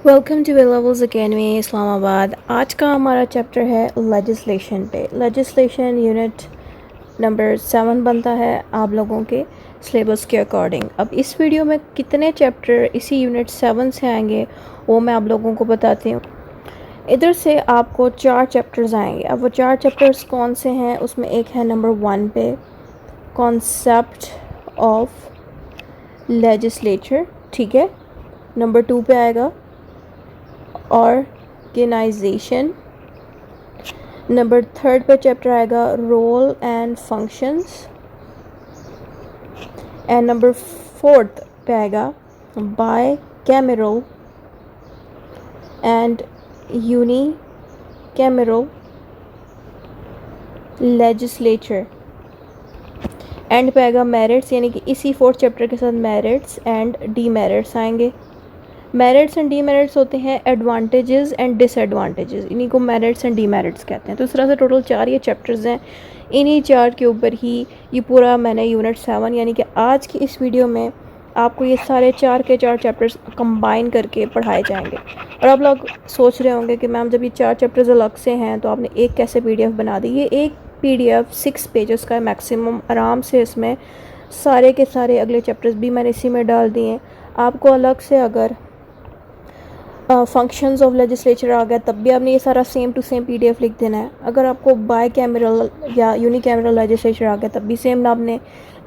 Welcome to A levels academy Islamabad. आज का हमारा चैप्टर है लेजिस्लेशन पे। लेजिस्लेशन यूनिट नंबर 7 बनता है आप लोगों के सिलेबस के अकॉर्डिंग। अब इस वीडियो में कितने चैप्टर इसी यूनिट 7 से आएंगे वो मैं आप लोगों को बताती हूँ। इधर से आपको 4 चैप्टर्स आएंगे। अब वो 4 चैप्टर्स कौन से हैं, उसमें एक है नंबर 1 पे कॉन्सेप्ट ऑफ लेजिस्लेचर, ठीक है। नंबर 2 पे आएगा ऑर्गेनाइजेशन। नंबर 3 पे चैप्टर आएगा role and functions. And number 4 पे आएगा bicameral and unicameral legislature. And पे आएगा मेरिट्स, यानी कि इसी 4th चैप्टर के साथ मेरिट्स एंड डीमेरिट्स आएंगे। मेरिट्स एंड डीमेरिट्स होते हैं एडवांटेजेस एंड डिसएडवांटेजेस, इन्हीं को मेरिट्स एंड डीमेरिट्स कहते हैं। तो इस तरह से टोटल 4 ये चैप्टर्स हैं। इन्हीं 4 के ऊपर ही ये पूरा मैंने यूनिट 7 यानी कि आज की इस वीडियो में आपको ये सारे 4 के 4 चैप्टर्स कंबाइन करके पढ़ाए जाएंगे। और आप लोग सोच रहे होंगे कि मैम जब ये 4 चैप्टर्स अलग से हैं तो आपने एक कैसे PDF बना दी। ये एक PDF 6 पेजेस का है मैक्सिमम, आराम से इसमें सारे के सारे अगले चैप्टर्स भी मैंने इसी में डाल दिए हैं। आपको अलग से अगर फंक्शंस ऑफ लेजिस्लेचर आ गया तब भी आपने ये सारा सेम टू सेम PDF लिख देना है। अगर आपको बायकैमरल या यूनिकैमरल लेजिस्लेचर आ गया तब भी सेम आपने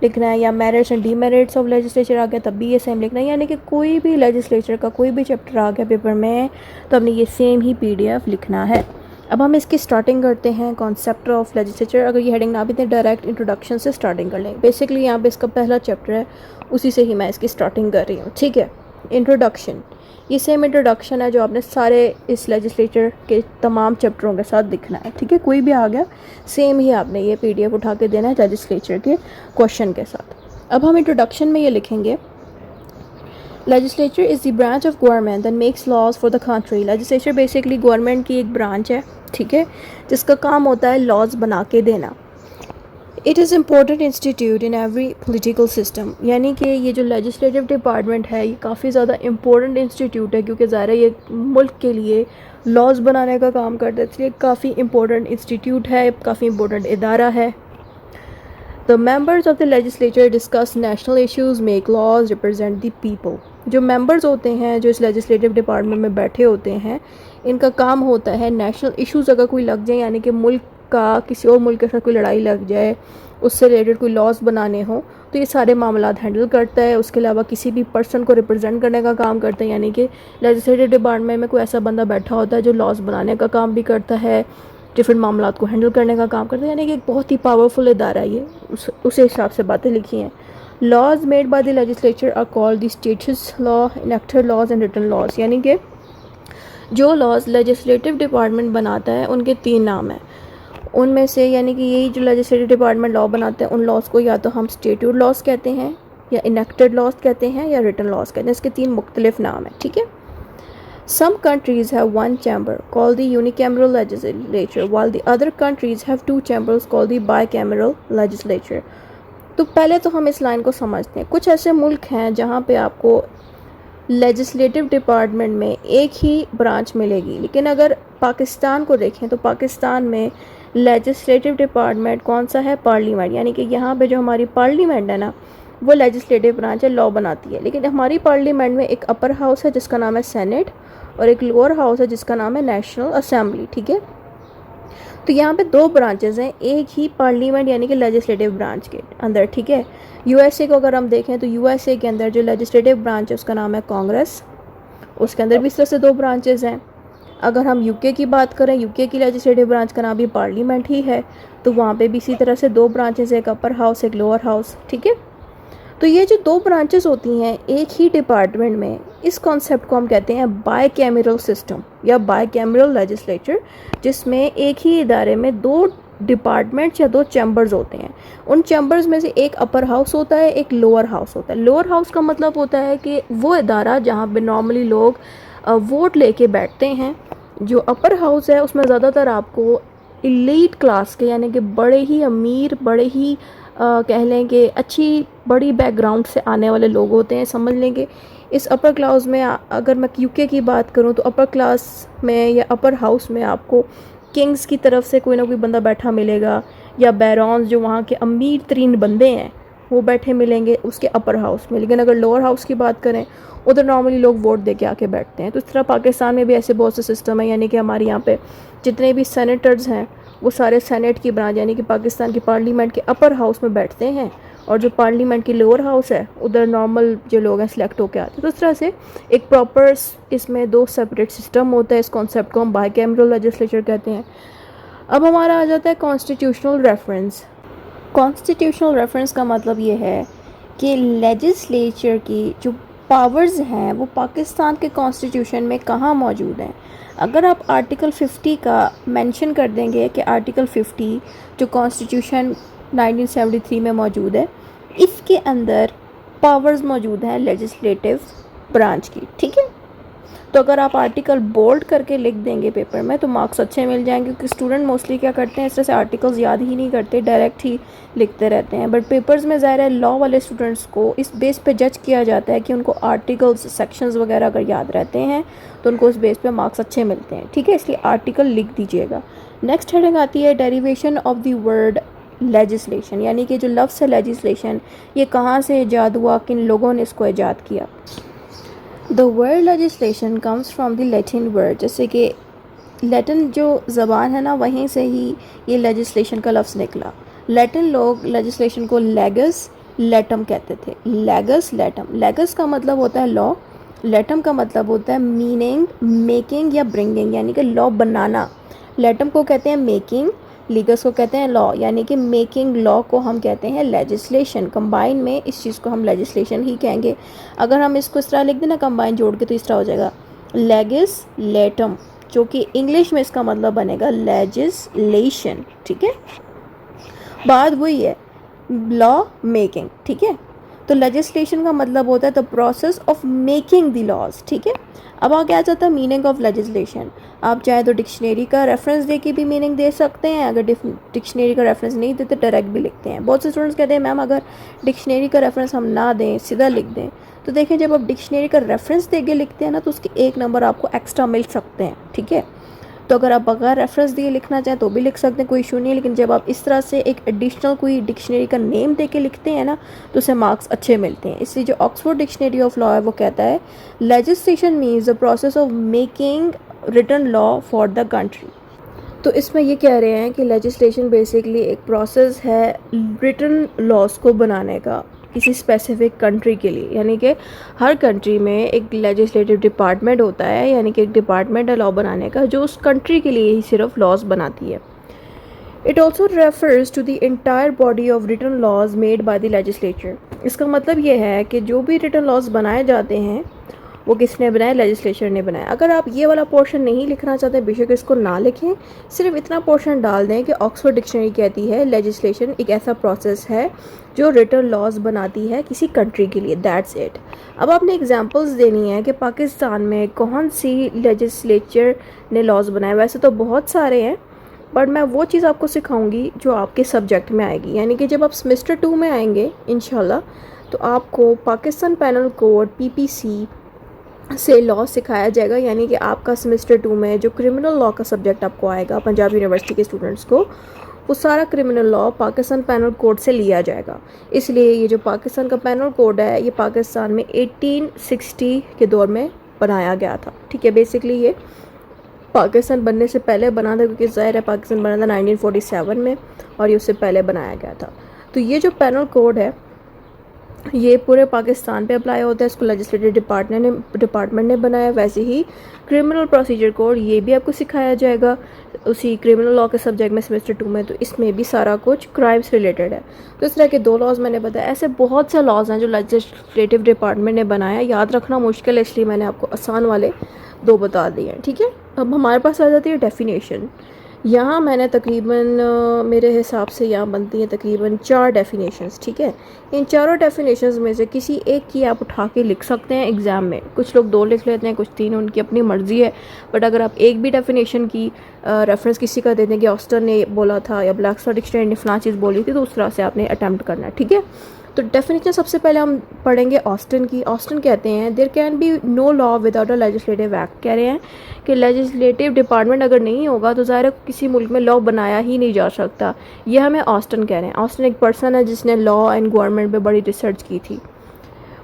लिखना है, या merits and demerits of legislature आ गया तब भी ये सेम लिखना है। यानी कि कोई भी लेजिस्लेचर का कोई भी चैप्टर आ गया पेपर में तो आपने ये सेम ही PDF लिखना है। अब हम इसकी स्टार्टिंग करते हैं कॉन्सेप्ट ऑफ लेजिस्लेचर। अगर ये हेडिंग ना भी दें डायरेक्ट इंट्रोडक्शन से स्टार्टिंग कर लें। बेसिकली यहाँ पे इसका पहला चैप्टर है, उसी से ही मैं इसकी स्टार्टिंग कर रही हूँ, ठीक है। इंट्रोडक्शन, ये सेम इंट्रोडक्शन है जो आपने सारे इस लेजिस्लेचर के तमाम चैप्टरों के साथ दिखना है, ठीक है। कोई भी आ गया सेम ही आपने ये PDF उठा के देना है लेजिस्लेचर के क्वेश्चन के साथ। अब हम इंट्रोडक्शन में ये लिखेंगे, legislature is the branch of government that makes laws for the country. Legislature basically government की एक ब्रांच है, ठीक है, जिसका काम होता है लॉज बना के देना। It is important institute in every political system, यानी कि ये जो लेजिस्लेटिव डिपार्टमेंट है ये काफ़ी ज़्यादा इम्पोर्टेंट इंस्टीट्यूट है, क्योंकि ज़ाहिर है ये मुल्क के लिए लॉज बनाने का काम करता है, इसलिए काफ़ी इम्पोर्टेंट इंस्टीट्यूट है, काफ़ी इम्पोर्टेंट इदारा है। The members of the legislature discuss national issues, make laws, represent the people. जो मेंबर्स होते हैं जो इस लेजिस्लेटिव डिपार्टमेंट में बैठे होते हैं, इनका काम होता है नेशनल इश्यूज़ अगर कोई लग जाए, यानी कि मुल्क का किसी और मुल्क के साथ कोई लड़ाई लग जाए, उससे रिलेटेड कोई लॉज बनाने हो, तो ये सारे मामलात हैंडल करता है। उसके अलावा किसी भी पर्सन को रिप्रेजेंट करने का काम करता है, यानी कि लेजिस्लेटिव डिपार्टमेंट में कोई ऐसा बंदा बैठा होता है जो लॉज बनाने का काम भी करता है, डिफरेंट मामलात को हैंडल करने का काम करता है। यानी कि एक बहुत ही पावरफुल इदारा है ये, उस हिसाब से बातें लिखी हैं। Laws made by the legislature are called the statutes law, enacted laws and written laws. यानी कि जो लॉज लेजिस्लेटिव डिपार्टमेंट बनाता है उनके 3 नाम हैं। उनमें से यानी कि यही जो लेजिस्लेटिव डिपार्टमेंट लॉ बनाते हैं उन लॉज को या तो हम स्टेट्यूट लॉज कहते हैं, या इनेक्टेड लॉज कहते हैं, या रिटन लॉज कहते हैं। इसके 3 मुख्तलिफ नाम हैं, ठीक है। Some countries have one chamber called the unicameral legislature, while the other countries have 2 chambers called the bicameral legislature. तो पहले तो हम इस लाइन को समझते हैं। कुछ ऐसे मुल्क हैं जहाँ पे आपको लेजिस्लेटिव डिपार्टमेंट में एक ही ब्रांच मिलेगी, लेकिन अगर पाकिस्तान को देखें तो पाकिस्तान में लेजिस्लेटिव डिपार्टमेंट कौन सा है, पार्लियामेंट। यानी कि यहाँ पे जो हमारी पार्लियामेंट है ना वो लेजिस्लेटिव ब्रांच है, लॉ बनाती है। लेकिन हमारी पार्लियामेंट में एक अपर हाउस है जिसका नाम है सेनेट, और एक लोअर हाउस है जिसका नाम है नेशनल असेंबली, ठीक है। तो यहाँ पे 2 ब्रांचेस हैं एक ही पार्लियामेंट यानी कि लेजिस्लेटिव ब्रांच के अंदर, ठीक है। USA को अगर हम देखें तो USA के अंदर जो लेजिस्लेटिव ब्रांच है उसका नाम है कांग्रेस, उसके अंदर भी इस तरह से 2 ब्रांचेस हैं। अगर हम UK की बात करें, UK की लेजिस्लेटिव ब्रांच का नाम भी पार्लियामेंट ही है, तो वहाँ पे भी इसी तरह से 2 ब्रांचेस है, एक अपर हाउस एक लोअर हाउस, ठीक है। तो ये जो 2 ब्रांचेस होती हैं एक ही डिपार्टमेंट में, इस कॉन्सेप्ट को हम कहते हैं बायकैमरल सिस्टम या बायकैमरल लेजिस्लेचर, जिसमें एक ही इदारे में 2 डिपार्टमेंट्स या 2 चैम्बर्स होते हैं। उन चैम्बर्स में से एक अपर हाउस होता है, एक लोअर हाउस होता है। लोअर हाउस का मतलब होता है कि वो इदारा जहाँ पे नॉर्मली लोग वोट लेके बैठते हैं। जो अपर हाउस है उसमें ज़्यादातर आपको इलीट क्लास के, यानी कि बड़े ही अमीर, बड़े ही कह लें कि अच्छी बड़ी बैकग्राउंड से आने वाले लोग होते हैं। समझ लें कि इस अपर क्लास में अगर मैं यूके की बात करूं तो अपर क्लास में या अपर हाउस में आपको किंग्स की तरफ से कोई ना कोई बंदा बैठा मिलेगा, या बैरॉन्स जो वहाँ के अमीर तरीन बंदे हैं वो बैठे मिलेंगे उसके अपर हाउस में। लेकिन अगर लोअर हाउस की बात करें उधर नॉर्मली लोग वोट दे के आके बैठते हैं। तो इस तरह पाकिस्तान में भी ऐसे बहुत से सिस्टम है, यानी कि हमारे यहाँ पे जितने भी सेनेटर्स हैं वो सारे सेनेट की ब्रांच यानी कि पाकिस्तान की पार्लियामेंट के अपर हाउस में बैठते हैं, और जो पार्लियामेंट की लोअर हाउस है उधर नॉर्मल जो लोग हैं सिलेक्ट होकर आते हैं। तो इस तरह से एक प्रॉपर इसमें दो सेपरेट सिस्टम होता है। इस कॉन्सेप्ट को हम बाइकैमरल लेजिस्लेचर कहते हैं। अब हमारा आ जाता है कॉन्स्टिट्यूशनल रेफरेंस। कॉन्स्टिट्यूशनल रेफरेंस का मतलब ये है कि लेजिस्लेचर की जो पावर्स हैं वो पाकिस्तान के कॉन्स्टिट्यूशन में कहाँ मौजूद हैं। अगर आप आर्टिकल 50 का मेंशन कर देंगे कि आर्टिकल 50 जो कॉन्स्टिट्यूशन 1973 में मौजूद है, इसके अंदर पावर्स मौजूद हैं लेजिस्लेटिव ब्रांच की, ठीक है। तो अगर आप आर्टिकल बोल्ड करके लिख देंगे पेपर में तो मार्क्स अच्छे मिल जाएंगे, क्योंकि स्टूडेंट मोस्टली क्या करते हैं, इस तरह से आर्टिकल्स याद ही नहीं करते, डायरेक्ट ही लिखते रहते हैं। बट पेपर्स में ज़ाहिर है लॉ वाले स्टूडेंट्स को इस बेस पे जज किया जाता है कि उनको आर्टिकल्स सेक्शंस वगैरह अगर याद रहते हैं तो उनको उस बेस पे मार्क्स अच्छे मिलते हैं, ठीक है। इसलिए आर्टिकल लिख दीजिएगा। नेक्स्ट हेडिंग आती है derivation of the word legislation, यानी कि जो लफ्ज़ है लेजिस्लेशन ये कहाँ से ईजाद हुआ, किन लोगों ने इसको ईजाद किया। The word legislation comes from the Latin word, जैसे कि लैटिन जो ज़बान है ना वहीं से ही ये लेजिस्लेशन का लफ्ज़ निकला। लैटिन लोग लेजिस्लेशन को लेगस लेटम कहते थे। लेगस लेटम, लेगस का मतलब होता है लॉ, लेटम का मतलब होता है मीनिंग, मेकिंग या ब्रिंगिंग, यानी कि लॉ बनाना। लेटम को कहते हैं मेकिंग, लीगस को कहते हैं लॉ, यानी कि मेकिंग लॉ को हम कहते हैं लेजिस्लेशन। कंबाइन में इस चीज़ को हम लेजिस्लेशन ही कहेंगे। अगर हम इसको इस तरह लिख दें ना कंबाइन जोड़ के तो इस तरह हो जाएगा लेगिस लेटम, जो कि इंग्लिश में इसका मतलब बनेगा लेजिस्लेशन, ठीक है। बात वही है लॉ मेकिंग, ठीक है। तो लेजिस्लेशन का मतलब होता है the process of making the laws, ठीक है। अब आगे आ जाता है मीनिंग ऑफ लेजिस्लेशन। आप चाहे तो डिक्शनरी का रेफरेंस दे के भी मीनिंग दे सकते हैं, अगर डिक्शनरी का रेफरेंस नहीं देते डायरेक्ट भी लिखते हैं। बहुत से स्टूडेंट्स कहते हैं मैम अगर डिक्शनरी का रेफरेंस हम ना दें सीधा लिख दें, तो देखें जब आप डिक्शनरी का रेफरेंस दे के लिखते हैं ना तो उसके 1 नंबर आपको एक्स्ट्रा मिल सकते हैं, ठीक है। तो अगर आप बगैर रेफरेंस दिए लिखना चाहें तो भी लिख सकते हैं, कोई इशू नहीं है। लेकिन जब आप इस तरह से एक एडिशनल कोई डिक्शनरी का नेम दे के लिखते हैं ना तो उसे मार्क्स अच्छे मिलते हैं। इसलिए जो ऑक्सफोर्ड डिक्शनरी ऑफ लॉ है वो कहता है legislation means the process of making written law for the country. तो इसमें ये कह रहे हैं कि लेजिस्लेशन बेसिकली एक प्रोसेस है रिटन लॉज को बनाने का किसी स्पेसिफिक कंट्री के लिए, यानी कि हर कंट्री में एक लेजिस्लेटिव डिपार्टमेंट होता है, यानी कि एक डिपार्टमेंट है लॉ बनाने का जो उस कंट्री के लिए ही सिर्फ लॉज बनाती है। It also refers to the entire body of written laws made by the legislature. इसका मतलब ये है कि जो भी रिटन लॉज बनाए जाते हैं वो किसने बनाया, लेजिस्लेचर ने बनाया। अगर आप ये वाला पोर्शन नहीं लिखना चाहते बेशक इसको ना लिखें, सिर्फ इतना पोर्शन डाल दें कि ऑक्सफोर्ड डिक्शनरी कहती है लेजिस्लेशन एक ऐसा प्रोसेस है जो रिटन लॉज बनाती है किसी कंट्री के लिए, दैट्स इट। अब आपने एग्जांपल्स देनी है कि पाकिस्तान में कौन सी लेजिस्लेचर ने लॉज बनाए। वैसे तो बहुत सारे हैं बट मैं वो चीज़ आपको सिखाऊंगी जो आपके सब्जेक्ट में आएगी, यानी कि जब आप सेमेस्टर 2 में आएंगे इंशाल्लाह तो आपको पाकिस्तान पैनल कोड PPC से लॉ सिखाया जाएगा। यानी कि आपका सेमेस्टर 2 में जो क्रिमिनल लॉ का सब्जेक्ट आपको आएगा पंजाब यूनिवर्सिटी के स्टूडेंट्स को, वो सारा criminal law Pakistan panel code से लिया जाएगा। इसलिए ये जो पाकिस्तान का पैनल कोड है ये पाकिस्तान में 1860 के दौर में बनाया गया था, ठीक है। बेसिकली ये पाकिस्तान बनने से पहले बना था, क्योंकि ज़ाहिर है पाकिस्तान बना था 1947 में और ये उससे पहले बनाया गया था। तो ये जो पैनल कोड है ये पूरे पाकिस्तान पे अप्लाई होता है, इसको लेजिस्लेटिव डिपार्टमेंट ने बनाया। वैसे ही क्रिमिनल प्रोसीजर कोड ये भी आपको सिखाया जाएगा उसी क्रिमिनल लॉ के सब्जेक्ट में सेमेस्टर 2 में, तो इसमें भी सारा कुछ क्राइम्स रिलेटेड है। तो इस तरह के 2 लॉज मैंने बताया। ऐसे बहुत से लॉज हैं जो लेजिस्लेटिव डिपार्टमेंट ने बनाया, याद रखना मुश्किल है इसलिए मैंने आपको आसान वाले 2 बता दिए हैं, ठीक है। अब हमारे पास आ जाती है डेफिनेशन। यहाँ मैंने तकरीबन मेरे हिसाब से यहाँ बनती हैं तकरीबन 4 डेफिनेशंस, ठीक है। इन चारों डेफिनेशंस में से किसी एक की आप उठा के लिख सकते हैं एग्ज़ाम में। कुछ लोग 2 लिख लेते हैं, कुछ 3, उनकी अपनी मर्ज़ी है। बट अगर आप एक भी डेफिनेशन की रेफरेंस किसी का देते हैं कि ऑस्टर ने बोला था या ब्लैकस्टोन डिक्शनरी ने फलां चीज़ बोली थी, तो उस तरह से आपने अटैम्प्ट करना है, ठीक है। तो डेफिनेशन सबसे पहले हम पढ़ेंगे ऑस्टिन की। ऑस्टिन कहते हैं there can be no law without a legislative act. कह रहे हैं कि लेजिस्लेटिव डिपार्टमेंट अगर नहीं होगा तो ज़ाहिर किसी मुल्क में लॉ बनाया ही नहीं जा सकता। यह हमें ऑस्टिन कह रहे हैं। ऑस्टिन एक पर्सन है जिसने लॉ एंड गवर्नमेंट पे बड़ी रिसर्च की थी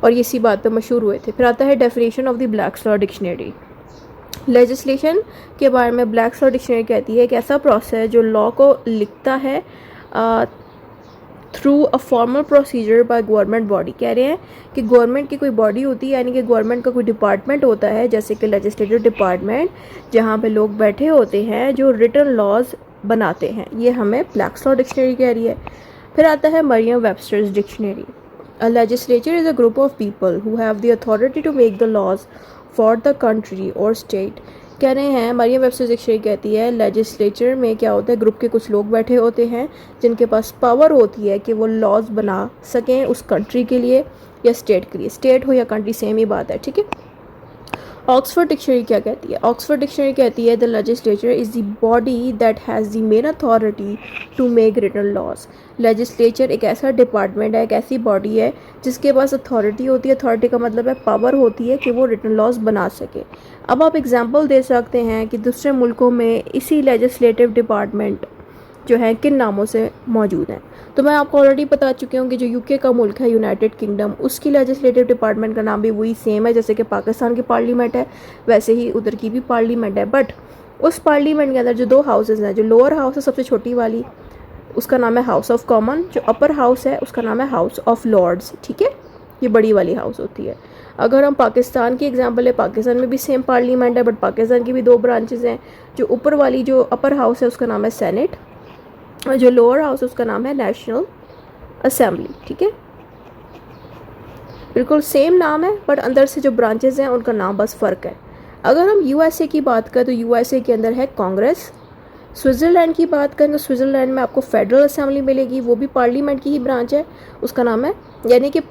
और इसी बात पे मशहूर हुए थे। फिर आता है definition of the blacks law dictionary. Legislation के बारे में ब्लैक्स लॉ डिक्शनरी कहती है कि ऐसा प्रोसेस जो लॉ को लिखता है through a formal procedure by government body. कह रहे हैं कि गवर्नमेंट की कोई बॉडी होती है, यानी कि गवर्नमेंट का कोई डिपार्टमेंट होता है, जैसे कि लेजिस्लेटिव डिपार्टमेंट, जहाँ पे लोग बैठे होते हैं जो रिटन लॉज बनाते हैं। ये हमें ब्लैक्स लॉ डिक्शनरी कह रही है। फिर आता है Merriam Webster's dictionary. A legislature is a group of people who have the authority to make the laws for the country और स्टेट। कह रहे हैं मरियम वेबस्टर डिक्शनरी कहती है लेजिस्लेचर में क्या होता है, ग्रुप के कुछ लोग बैठे होते हैं जिनके पास पावर होती है कि वो लॉज बना सकें उस कंट्री के लिए या स्टेट के लिए। स्टेट हो या कंट्री सेम ही बात है, ठीक है। ऑक्सफोर्ड डिक्शनरी क्या कहती है? ऑक्सफोर्ड डिक्शनरी कहती है the legislature is the body that has the main authority to make written laws. Legislature एक ऐसा डिपार्टमेंट है, एक ऐसी बॉडी है जिसके पास अथॉरिटी होती है। अथॉरिटी का मतलब है पावर होती है कि वो रिटन लॉज बना सके। अब आप एग्जांपल दे सकते हैं कि दूसरे मुल्कों में इसी लेजिस्लेटिव डिपार्टमेंट जो है किन नामों से मौजूद हैं। तो मैं आपको ऑलरेडी बता चुकी हूँ कि जो यूके का मुल्क है यूनाइटेड किंगडम, उसकी लेजिस्लेटिव डिपार्टमेंट का नाम भी वही सेम है जैसे कि पाकिस्तान की पार्लियामेंट है, वैसे ही उधर की भी पार्लियामेंट है। बट उस पार्लियामेंट के अंदर जो दो हाउसेज हैं, जो लोअर हाउस है सबसे छोटी वाली उसका नाम है हाउस ऑफ कॉमन, जो अपर हाउस है उसका नाम है हाउस ऑफ लॉर्ड्स, ठीक है। ये बड़ी वाली हाउस होती है। अगर हम पाकिस्तान की एग्जांपल है, पाकिस्तान में भी सेम पार्लियामेंट है बट पाकिस्तान की भी दो ब्रांचेस हैं। जो ऊपर वाली जो अपर हाउस है उसका नाम है सेनेट और जो लोअर हाउस है उसका नाम है नेशनल असेंबली, ठीक है। बिल्कुल सेम नाम है बट अंदर से जो ब्रांचेस हैं उनका नाम बस फ़र्क है। अगर हम यूएसए की बात करें तो यूएसए के अंदर है कांग्रेस। स्विट्ज़रलैंड की बात करें तो स्विट्ज़रलैंड में आपको फेडरल असेंबली मिलेगी, वो भी पार्लियामेंट की ही ब्रांच है, उसका नाम है, यानी कि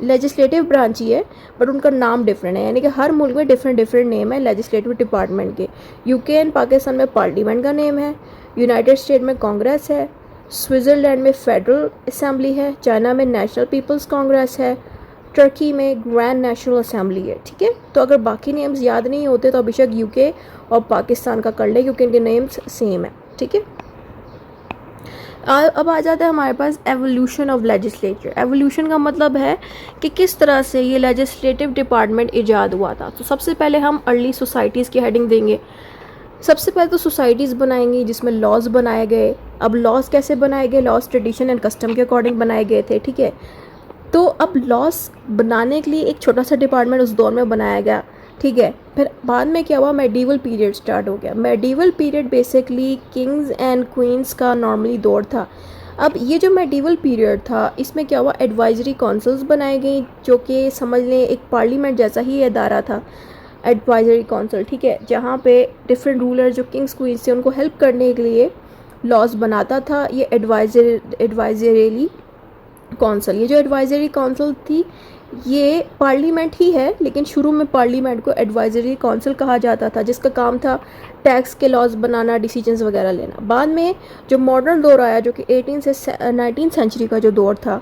लेजिस्लेटिव ब्रांच ही है बट उनका नाम डिफरेंट है, यानी कि हर मुल्क में डिफरेंट नेम है लेजिस्लेटिव डिपार्टमेंट के। यूके एंड पाकिस्तान में पार्लियामेंट का नेम है, यूनाइटेड स्टेट में कांग्रेस है, स्विट्ज़रलैंड में फेडरल असेंबली है, चाइना में नेशनल पीपल्स कांग्रेस है, टर्की में ग्रैंड नेशनल असेंबली है, ठीक है। तो अगर बाकी नेम्स याद नहीं होते तो बेशक यूके और पाकिस्तान का कर ले क्योंकि इनके नेम्स सेम है, ठीक है। अब आ जाता है हमारे पास एवोल्यूशन ऑफ लेजिस्लेचर। एवोल्यूशन का मतलब है कि किस तरह से ये लेजिस्लेटिव डिपार्टमेंट ईजाद हुआ था। तो सबसे पहले हम अर्ली सोसाइटीज़ की हेडिंग देंगे। सबसे पहले तो सोसाइटीज़ बनाएंगी जिसमें लॉज बनाए गए। अब लॉज कैसे बनाए गए? लॉज ट्रेडिशन एंड कस्टम के अकॉर्डिंग बनाए गए थे, ठीक है। तो अब लॉज बनाने के लिए एक छोटा सा डिपार्टमेंट उस दौर में बनाया गया, ठीक है। फिर बाद में क्या हुआ, मेडिवल पीरियड स्टार्ट हो गया। Medieval period basically Kings and queen's का नॉर्मली दौर था। अब ये जो मेडिवल पीरियड था इसमें क्या हुआ, एडवाइजरी काउंसिल्स बनाई गई जो कि समझ लें एक पार्लियामेंट जैसा ही अदारा था, एडवाइजरी काउंसिल, ठीक है, जहाँ पे डिफरेंट रूलर जो किंग्स क्वींस थे उनको हेल्प करने के लिए लॉज बनाता था ये एडवाइजरी काउंसिल। ये जो एडवाइजरी काउंसिल थी ये पार्लियामेंट ही है, लेकिन शुरू में पार्लियामेंट को एडवाइजरी काउंसिल कहा जाता था जिसका काम था टैक्स के लॉज बनाना, डिसीजंस वगैरह लेना। बाद में जो मॉडर्न दौर आया जो कि 18 से 19 सेंचुरी का जो दौर था,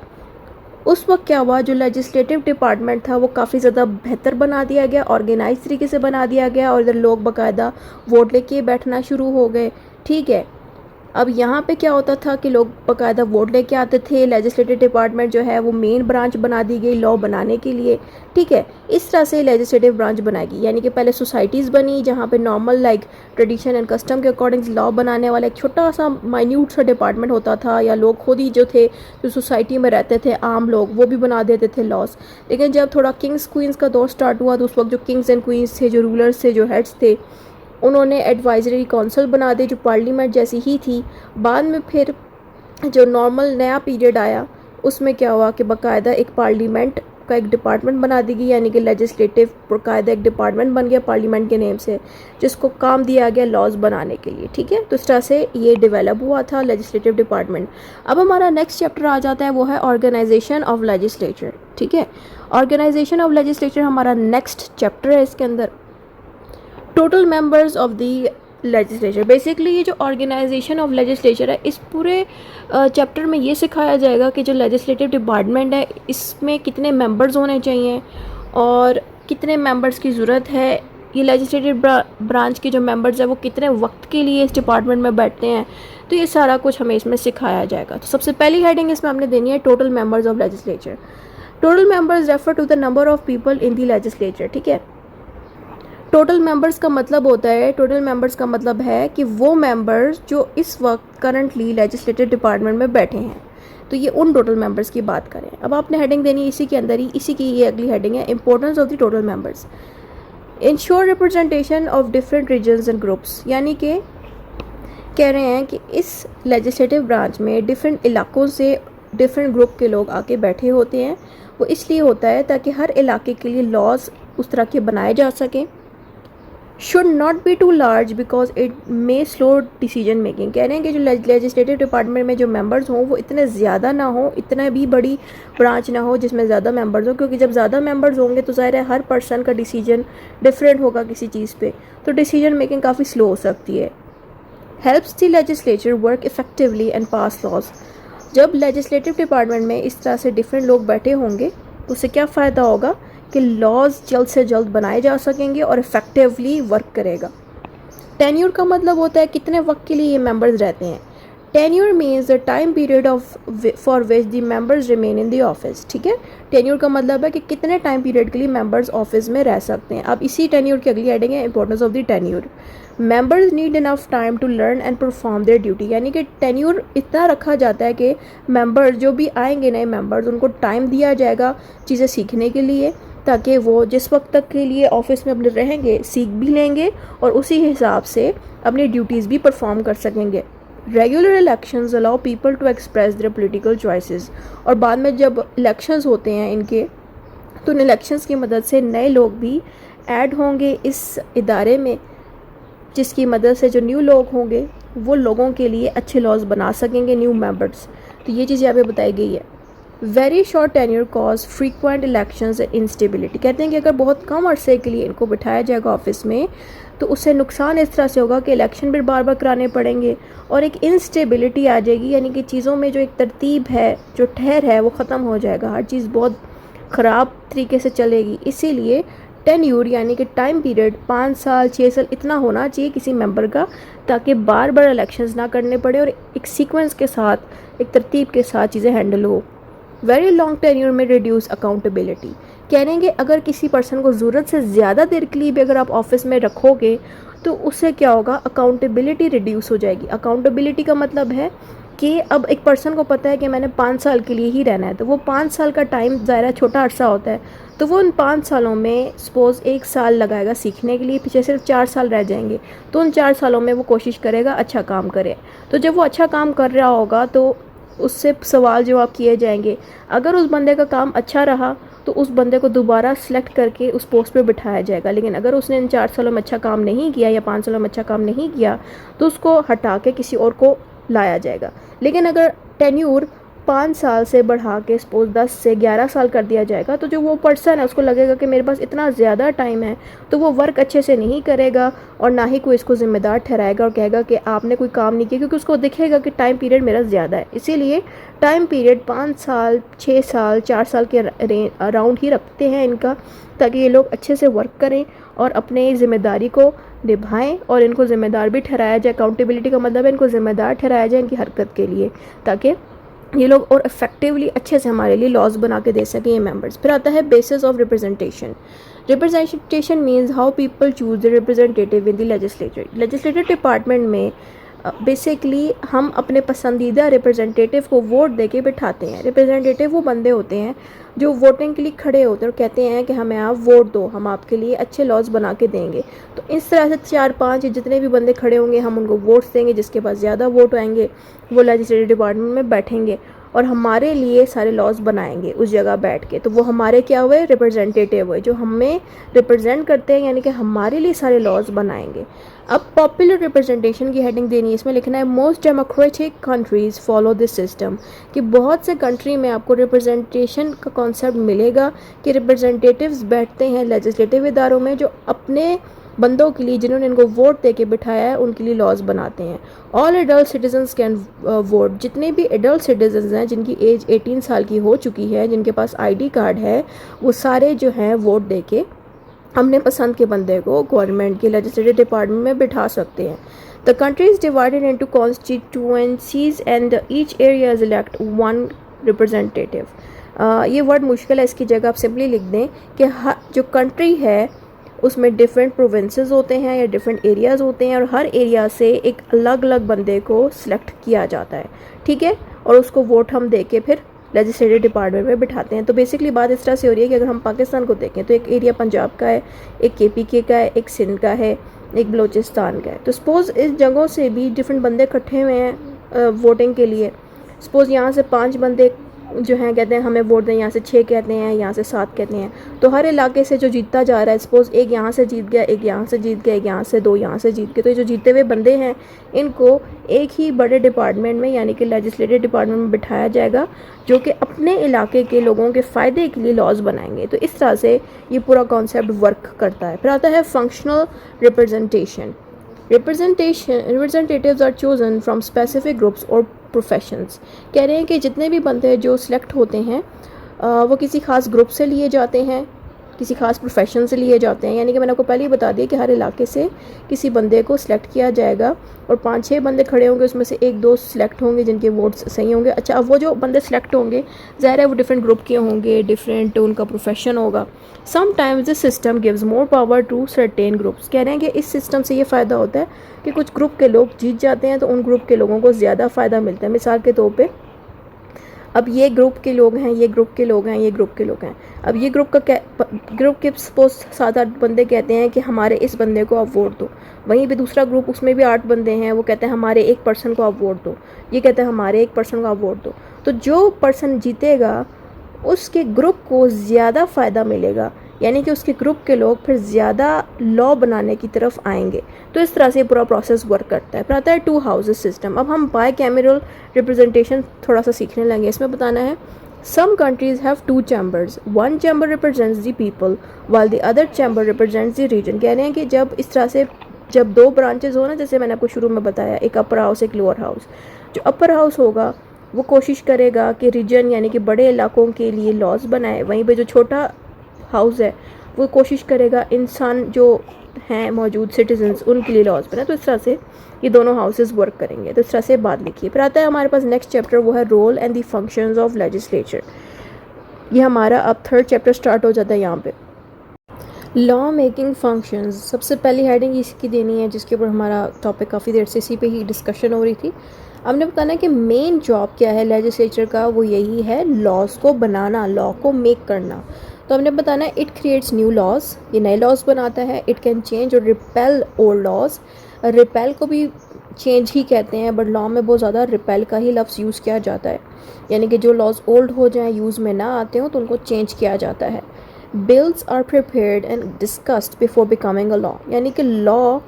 उस वक्त क्या हुआ, जो लेजिस्लेटिव डिपार्टमेंट था वो काफ़ी ज़्यादा बेहतर बना दिया गया, ऑर्गेनाइज तरीके से बना दिया गया और इधर लोग बाकायदा वोट लेके बैठना शुरू हो गए, ठीक है। अब यहाँ पे क्या होता था कि लोग बाकायदा वोट लेके आते थे। लेजिस्लेटिव डिपार्टमेंट जो है वो मेन ब्रांच बना दी गई लॉ बनाने के लिए, ठीक है। इस तरह से लेजिस्लेटिव ब्रांच बनाएगी, यानी कि पहले सोसाइटीज़ बनी जहाँ पे normal like tradition and custom के अकॉर्डिंग लॉ बनाने वाला एक छोटा सा माइन्यूट सा डिपार्टमेंट होता था, या लोग खुद ही जो थे जो सोसाइटी में रहते थे आम लोग वो भी बना देते थे लॉज। लेकिन जब थोड़ा किंग्स क्वींस का दौर स्टार्ट हुआ तो उस वक्त जो किंग्स एंड क्वींस थे, जो रूलर्स थे, जो हेड्स थे, उन्होंने एडवाइजरी काउंसिल बना दी जो पार्लियामेंट जैसी ही थी। बाद में फिर जो नॉर्मल नया पीरियड आया उसमें क्या हुआ कि बाकायदा एक पार्लियामेंट का एक डिपार्टमेंट बना दी गई, यानी कि लेजिस्लेटिव बाकायदा एक डिपार्टमेंट बन गया पार्लियामेंट के नेम से, जिसको काम दिया गया लॉज बनाने के लिए, ठीक है। तो इस तरह से ये डेवलप हुआ था लेजिस्लेटिव डिपार्टमेंट। अब हमारा नेक्स्ट चैप्टर आ जाता है, वो है ऑर्गेनाइजेशन ऑफ लेजिस्लेचर, ठीक है। ऑर्गेनाइजेशन ऑफ लेजिस्लेचर हमारा नेक्स्ट चैप्टर है। इसके अंदर total members of the legislature. Basically ये जो ऑर्गेनाइजेशन ऑफ लेजिस्लेचर है, इस पूरे चैप्टर में ये सिखाया जाएगा कि जो लेजिस्लेटिव डिपार्टमेंट है इसमें कितने मेंबर्स होने चाहिए और कितने मेंबर्स की ज़रूरत है। ये लेजिस्लेटिव ब्रांच के जो मेंबर्स हैं वो कितने वक्त के लिए इस डिपार्टमेंट में बैठते हैं, तो ये सारा कुछ हमें इसमें सिखाया जाएगा। तो सबसे पहली हेडिंग इसमें हमने देनी है total members of legislature. Total members refer to the number of people in the legislature. ठीक है, टोटल मेंबर्स का मतलब होता है, टोटल मेंबर्स का मतलब है कि वो मेंबर्स जो इस वक्त करंटली लेजिस्लेटिव डिपार्टमेंट में बैठे हैं, तो ये उन टोटल मेंबर्स की बात करें। अब आपने हेडिंग देनी है इसी के अंदर ही, इसी की ये अगली हेडिंग है, importance of the total members. Ensure representation of different regions and groups, यानी कि कह रहे हैं कि इस लेजिस्लेटिव ब्रांच में डिफरेंट इलाकों से डिफरेंट ग्रुप के लोग आके बैठे होते हैं। वो इसलिए होता है ताकि हर इलाके के लिए लॉज उस तरह के बनाए जा सकें। Should not be too large because it may slow decision making, कह रहे हैं कि जो लेजिस्लेटिव डिपार्टमेंट में जो मेंबर्स हों वो इतने ज़्यादा ना हो, इतना भी बड़ी ब्रांच ना हो जिसमें ज़्यादा मेंबर्स हों, क्योंकि जब ज़्यादा मेंबर्स होंगे तो ज़ाहिर है हर पर्सन का डिसीजन डिफरेंट होगा किसी चीज़ पे, तो डिसीजन मेकिंग काफ़ी स्लो हो सकती है। Helps the legislature work effectively and pass laws, जब लेजिस्लेटिव डिपार्टमेंट में इस तरह से डिफरेंट लोग बैठे होंगे तो उससे क्या फ़ायदा होगा कि लॉज जल्द से जल्द बनाए जा सकेंगे और इफ़ेक्टिवली वर्क करेगा। टेन्यूर का मतलब होता है कितने वक्त के लिए ये मेंबर्स रहते हैं। Tenure means the time period for which the members remain in the office. ठीक है, टेन्यूर का मतलब है कि कितने टाइम पीरियड के लिए मेंबर्स ऑफिस में रह सकते हैं। अब इसी टेन्यूर की अगली हेडिंग है importance of the tenure. Members need enough time to learn and perform their duty, यानी कि टेन्यूर इतना रखा जाता है कि मेंबर्स जो भी आएंगे नए मेंबर्स उनको टाइम दिया जाएगा चीज़ें सीखने के लिए, ताकि वो जिस वक्त तक के लिए ऑफिस में अपने रहेंगे सीख भी लेंगे और उसी हिसाब से अपनी ड्यूटीज़ भी परफॉर्म कर सकेंगे। Regular elections allow people to express their political choices, और बाद में जब इलेक्शंस होते हैं इनके, तो इन इलेक्शंस की मदद से नए लोग भी ऐड होंगे इस इदारे में, जिसकी मदद से जो न्यू लोग होंगे वो लोगों के लिए अच्छे लॉज बना सकेंगे, न्यू मेंबर्स। तो ये चीज़ यहाँ पे बताई गई है। Very short tenure cause frequent elections and instability, कहते हैं कि अगर बहुत कम अरसे के लिए इनको बिठाया जाएगा ऑफिस में तो उससे नुकसान इस तरह से होगा कि इलेक्शन भी बार बार कराने पड़ेंगे और एक इंस्टेबिलिटी आ जाएगी, यानी कि चीज़ों में जो एक तरतीब है, जो ठहर है, वो ख़त्म हो जाएगा, हर चीज़ बहुत ख़राब तरीके से चलेगी। इसीलिए टेन्यूर यानी कि टाइम पीरियड 5 साल 6 साल इतना होना चाहिए किसी मेंबर का, ताकि बार बार इलेक्शंस ना करने पड़े और एक सीक्वेंस के साथ, एक तरतीब के साथ चीज़ें हैंडल हो। वेरी लॉन्ग टेन्यूर में रिड्यूस अकाउंटेबिलिटी, कह रहे हैं कि अगर किसी पर्सन को ज़रूरत से ज़्यादा देर के लिए भी अगर आप ऑफिस में रखोगे तो उससे क्या होगा, अकाउंटेबिलिटी रिड्यूस हो जाएगी। अकाउंटेबिलिटी का मतलब है कि अब एक पर्सन को पता है कि मैंने 5 साल के लिए ही रहना है, तो वो 5 साल का टाइम ज़ाहिर छोटा अरसा होता है, तो वो उन 5 सालों में सपोज़ 1 साल लगाएगा सीखने के लिए, पीछे सिर्फ 4 साल रह जाएंगे, तो उन 4 सालों में वो कोशिश करेगा अच्छा काम करे। तो जब वो अच्छा काम कर रहा होगा तो उससे सवाल जवाब किए जाएंगे। अगर उस बंदे का काम अच्छा रहा तो उस बंदे को दोबारा सेलेक्ट करके उस पोस्ट पे बिठाया जाएगा, लेकिन अगर उसने इन 4 सालों में अच्छा काम नहीं किया या 5 सालों में अच्छा काम नहीं किया तो उसको हटा के किसी और को लाया जाएगा। लेकिन अगर टेन्यूर 5 साल से बढ़ा के सपोज 10 से 11 साल कर दिया जाएगा तो जो वो पर्सन है उसको लगेगा कि मेरे पास इतना ज़्यादा टाइम है, तो वो वर्क अच्छे से नहीं करेगा और ना ही कोई इसको ज़िम्मेदार ठहराएगा और कहेगा कि आपने कोई काम नहीं किया, क्योंकि उसको दिखेगा कि टाइम पीरियड मेरा ज़्यादा है। इसीलिए टाइम पीरियड 5 साल 6 साल 4 साल के अराउंड ही रखते हैं इनका, ताकि ये लोग अच्छे से वर्क करें और अपने ज़िम्मेदारी को निभाएं और इनको ज़िम्मेदार भी ठहराया जाए। अकाउंटेबिलिटी का मतलब है इनको ज़िम्मेदार ठहराया जाए इनकी हरकत के लिए, ताकि ये लोग और इफेक्टिवली अच्छे से हमारे लिए लॉज बना के दे सकें ये मेंबर्स। फिर आता है basis of representation. Representation means how people choose the representative in the legislature. Legislative department में बेसिकली हम अपने पसंदीदा रिप्रेजेंटेटिव को वोट देके बिठाते हैं। रिप्रेजेंटेटिव वो बंदे होते हैं जो वोटिंग के लिए खड़े होते हैं और कहते हैं कि हमें आप वोट दो, हम आपके लिए अच्छे लॉज बना के देंगे। तो इस तरह से 4-5 जितने भी बंदे खड़े होंगे हम उनको वोट्स देंगे, जिसके पास ज़्यादा वोट आएंगे वो लेजिस्लेटिव डिपार्टमेंट में बैठेंगे और हमारे लिए सारे लॉज बनाएंगे उस जगह बैठ के। तो वो हमारे क्या हुए, रिप्रेजेंटेटिव हुए, जो हमें रिप्रेजेंट करते हैं, यानी कि हमारे लिए सारे लॉज बनाएंगे। अब पॉपुलर रिप्रेजेंटेशन की हेडिंग देनी है, इसमें लिखना है most democratic countries follow this system, कि बहुत से कंट्री में आपको रिप्रेजेंटेशन का कॉन्सेप्ट मिलेगा कि रिप्रेजेंटेटिव्स बैठते हैं लेजिस्लेटिव इदारों में जो अपने बंदों के लिए जिन्होंने इनको वोट दे के बिठाया है उनके लिए लॉज बनाते हैं। All adult citizens can vote, जितने भी एडल्ट सिटीजन्स हैं जिनकी एज 18 साल की हो चुकी है, जिनके पास आईडी कार्ड है, वो सारे जो हैं वोट दे के अपने पसंद के बंदे को गवर्नमेंट के लेजिस्लेटिव डिपार्टमेंट में बिठा सकते हैं। The country is divided into constituencies and each area is elect one representative. ये वर्ड मुश्किल है, इसकी जगह आप सिंपली लिख दें कि जो कंट्री है उसमें डिफरेंट प्रोविंसेस होते हैं या डिफरेंट एरियाज़ होते हैं, और हर एरिया से एक अलग अलग बंदे को सिलेक्ट किया जाता है, ठीक है, और उसको वोट हम दे के फिर लेजिस्लेटिव डिपार्टमेंट में बिठाते हैं। तो बेसिकली बात इस तरह से हो रही है कि अगर हम पाकिस्तान को देखें तो एक एरिया पंजाब का है, एक KPK का है, एक सिंध का है, एक बलूचिस्तान का है। तो सपोज़ इस जगहों से भी डिफरेंट बंदे इकट्ठे हुए हैं वोटिंग के लिए। सपोज़ यहाँ से 5 बंदे जो हैं कहते हैं हमें वोट दें, यहाँ से 6 कहते हैं, यहाँ से 7 कहते हैं। तो हर इलाके से जो जीतता जा रहा है, सपोज़ एक यहाँ से जीत गया, एक यहाँ से जीत गया, एक यहाँ से, 2 यहाँ से जीत गए, तो ये जो जीते हुए बंदे हैं इनको एक ही बड़े डिपार्टमेंट में यानी कि लेजिस्लेटिव डिपार्टमेंट में बिठाया जाएगा, जो कि अपने इलाके के लोगों के फ़ायदे के लिए लॉज बनाएंगे। तो इस तरह से ये पूरा कॉन्सेप्ट वर्क करता है। फिर आता है functional representation. Representatives are chosen from specific groups और प्रोफेशंस। कह रहे हैं कि जितने भी बंदे जो सिलेक्ट होते हैं वो किसी ख़ास ग्रुप से लिए जाते हैं, किसी ख़ास प्रोफेशन से लिए जाते हैं। यानी कि मैंने आपको पहले ही बता दिया कि हर इलाके से किसी बंदे को सिलेक्ट किया जाएगा और 5-6 बंदे खड़े होंगे, उसमें से 1-2 सिलेक्ट होंगे जिनके वोट्स सही होंगे। अच्छा, अब वो जो बंदे सिलेक्ट होंगे ज़ाहिर है वो डिफरेंट ग्रुप के होंगे, डिफरेंट उनका प्रोफेशन होगा। Sometimes this system gives more power to certain groups. कह रहे हैं कि इस सिस्टम से ये फ़ायदा होता है कि कुछ ग्रुप के लोग जीत जाते हैं तो उन ग्रुप के लोगों को ज़्यादा फ़ायदा मिलता है। मिसाल के तौर पे अब ये ग्रुप के लोग हैं, ये ग्रुप के लोग हैं, ये ग्रुप के लोग हैं। अब ये ग्रुप के सपोज 7-8 बंदे कहते हैं कि हमारे इस बंदे को आप वोट दो। वहीं पे दूसरा ग्रुप, उसमें भी 8 बंदे हैं, वो कहते हैं हमारे एक पर्सन को आप वोट दो। ये कहते हैं हमारे एक पर्सन को आप वोट दो। तो जो पर्सन जीतेगा उसके ग्रुप को ज़्यादा फ़ायदा मिलेगा, यानी कि उसके ग्रुप के लोग फिर ज़्यादा लॉ बनाने की तरफ आएंगे। तो इस तरह से पूरा प्रोसेस वर्क करता है। फिर आता है 2 हाउसेस सिस्टम। अब हम बायकैमरल रिप्रेजेंटेशन थोड़ा सा सीखने लगे। इसमें बताना है some countries have 2 chambers, 1 chamber represents the people while the other chamber represents the region. कह रहे हैं कि जब इस तरह से जब 2 ब्रांचेज हो ना, जैसे मैंने आपको शुरू में बताया, एक अपर हाउस एक लोअर हाउस। जो अपर हाउस होगा वो कोशिश करेगा कि रीजन यानी कि बड़े इलाकों के लिए लॉज बनाए, वहीं पे जो छोटा हाउस है वो कोशिश करेगा इंसान जो हैं मौजूद सिटीजन्स उनके लिए लॉज बनाए। तो इस तरह से ये दोनों हाउसेस वर्क करेंगे। तो इस तरह से बात लिखिए। फिर आता है हमारे पास नेक्स्ट चैप्टर, वो है role and the functions of legislature. ये हमारा अब 3rd चैप्टर स्टार्ट हो जाता है यहाँ पे। लॉ मेकिंग फंक्शंस, सबसे पहली हेडिंग इसकी देनी है जिसके ऊपर हमारा टॉपिक काफ़ी देर से इसी पे ही डिस्कशन हो रही थी। हमने बताना है कि मेन जॉब क्या है लेजिस्लेचर का, वो यही है लॉज को बनाना, लॉ को मेक करना। तो हमने बताना है इट क्रिएट्स न्यू लॉज, ये नए लॉज बनाता है। इट कैन चेंज और रिपेल ओल्ड लॉज, रिपेल को भी चेंज ही कहते हैं बट लॉ में बहुत ज़्यादा रिपेल का ही लफ्ज़ यूज़ किया जाता है, यानी कि जो लॉज ओल्ड हो जाएं, यूज़ में ना आते हो तो उनको चेंज किया जाता है। Bills are prepared and discussed before becoming a law, यानी कि लॉ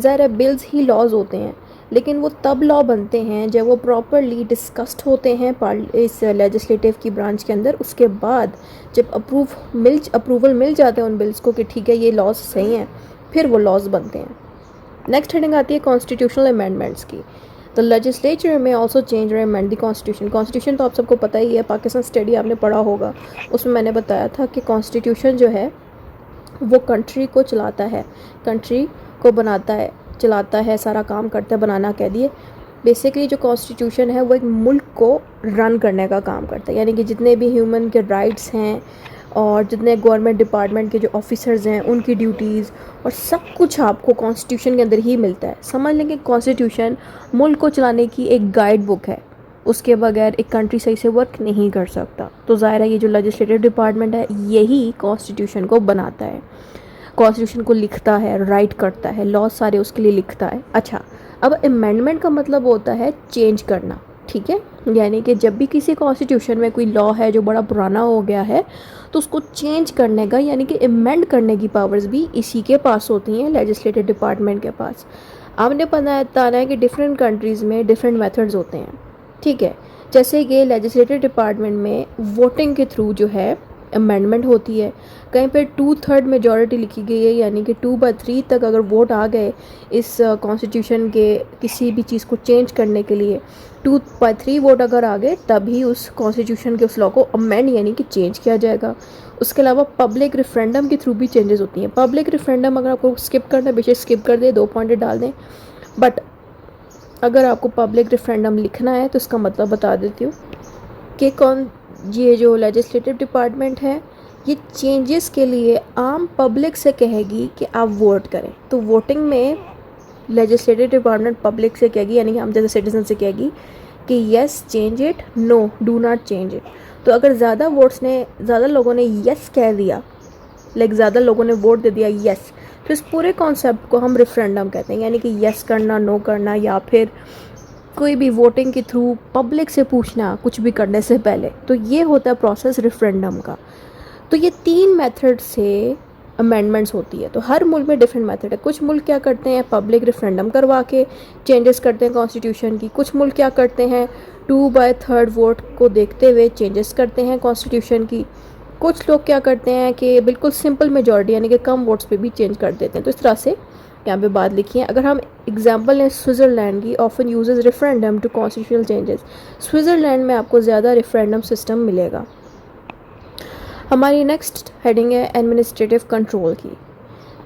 ज़ाहिर है बिल्स ही लॉज होते हैं, लेकिन वो तब लॉ बनते हैं जब वो प्रॉपरली डिस्कस्ड होते हैं इस लेजिस्लेटिव की ब्रांच के अंदर। उसके बाद जब अप्रूवल मिल जाते हैं उन बिल्स को कि ठीक है ये लॉज सही हैं, फिर वो लॉज बनते हैं। नेक्स्ट हेडिंग आती है कॉन्स्टिट्यूशनल अमेंडमेंट्स की। द लेजिस्लेचर में ऑल्सो चेंज और अमेंड द कॉन्स्टिट्यूशन। कॉन्स्टिट्यूशन तो आप सबको पता ही है, पाकिस्तान स्टडी आपने पढ़ा होगा, उसमें मैंने बताया था कि कॉन्स्टिट्यूशन जो है वो कंट्री को चलाता है, कंट्री को बनाता है, चलाता है, सारा काम करता है, बनाना कह दिए। बेसिकली जो कॉन्स्टिट्यूशन है वो एक मुल्क को रन करने का काम करता है, यानी कि जितने भी ह्यूमन के राइट्स हैं और जितने गवर्नमेंट डिपार्टमेंट के जो ऑफिसर्स हैं उनकी ड्यूटीज़ और सब कुछ आपको कॉन्स्टिट्यूशन के अंदर ही मिलता है। समझ लें कि कॉन्स्टिट्यूशन मुल्क को चलाने की एक गाइड बुक है, उसके बगैर एक कंट्री सही से वर्क नहीं कर सकता। तो ज़ाहिर है ये जो लेजिस्लेटिव डिपार्टमेंट है यही कॉन्स्टिट्यूशन को बनाता है, कॉन्स्टिट्यूशन को लिखता है, राइट करता है, लॉ सारे उसके लिए लिखता है। अच्छा, अब अमेंडमेंट का मतलब होता है चेंज करना, ठीक है, यानी कि जब भी किसी कॉन्स्टिट्यूशन में कोई लॉ है जो बड़ा पुराना हो गया है तो उसको चेंज करने का यानी कि अमेंड करने की पावर्स भी इसी के पास होती हैं, लेजिस्लेटिव डिपार्टमेंट के पास। आपने बताना है कि डिफरेंट कंट्रीज़ में डिफरेंट मेथड्स होते हैं, ठीक है। जैसे कि लेजिस्लेटिव डिपार्टमेंट में वोटिंग के थ्रू जो है अमेंडमेंट होती है, कहीं पे 2/3 मेजॉरिटी लिखी गई है, यानी कि 2/3 तक अगर वोट आ गए इस कॉन्स्टिट्यूशन के किसी भी चीज़ को चेंज करने के लिए, 2/3 वोट अगर आ गए तभी उस कॉन्स्टिट्यूशन के उस लॉ को अमेंड यानी कि चेंज किया जाएगा। उसके अलावा पब्लिक रेफरेंडम के थ्रू भी चेंजेस होती हैं। पब्लिक रेफरेंडम अगर आपको स्किप करना है बेशक स्किप कर दे, 2 पॉइंट डाल दें, बट अगर आपको पब्लिक रेफरेंडम लिखना है तो इसका मतलब बता देती हूँ कि ये जो लेजिस्लेटिव डिपार्टमेंट है ये चेंजेस के लिए आम पब्लिक से कहेगी कि आप वोट करें। तो वोटिंग में लेजिस्लेटिव डिपार्टमेंट पब्लिक से कहेगी, यानी कि हम जैसे सिटीजन से कहेगी कि yes change it, no do not change it. तो अगर ज़्यादा लोगों ने येस कह दिया, लाइक ज़्यादा लोगों ने वोट दे दिया येस, तो इस पूरे कॉन्सेप्ट को हम रेफरेंडम कहते हैं, यानी कि येस करना, नो करना, या फिर कोई भी वोटिंग के थ्रू पब्लिक से पूछना कुछ भी करने से पहले। तो ये होता है प्रोसेस रेफरेंडम का। तो ये 3 मेथड से अमेंडमेंट्स होती है। तो हर मुल्क में डिफरेंट मेथड है। कुछ मुल्क क्या करते हैं, पब्लिक रेफरेंडम करवा के चेंजेस करते हैं कॉन्स्टिट्यूशन की। कुछ मुल्क क्या करते हैं, 2/3 वोट को देखते हुए चेंजेस करते हैं कॉन्स्टिट्यूशन की। कुछ लोग क्या करते हैं कि बिल्कुल सिंपल मेजॉरिटी यानी कि कम वोट्स पे भी चेंज कर देते हैं। तो इस तरह से यहाँ पे बात लिखी है। अगर हम एग्जांपल लें स्विट्ज़रलैंड की, often uses referendum to constitutional changes. Switzerland में आपको ज़्यादा रेफरेंडम सिस्टम मिलेगा। हमारी नेक्स्ट हेडिंग है एडमिनिस्ट्रेटिव कंट्रोल की।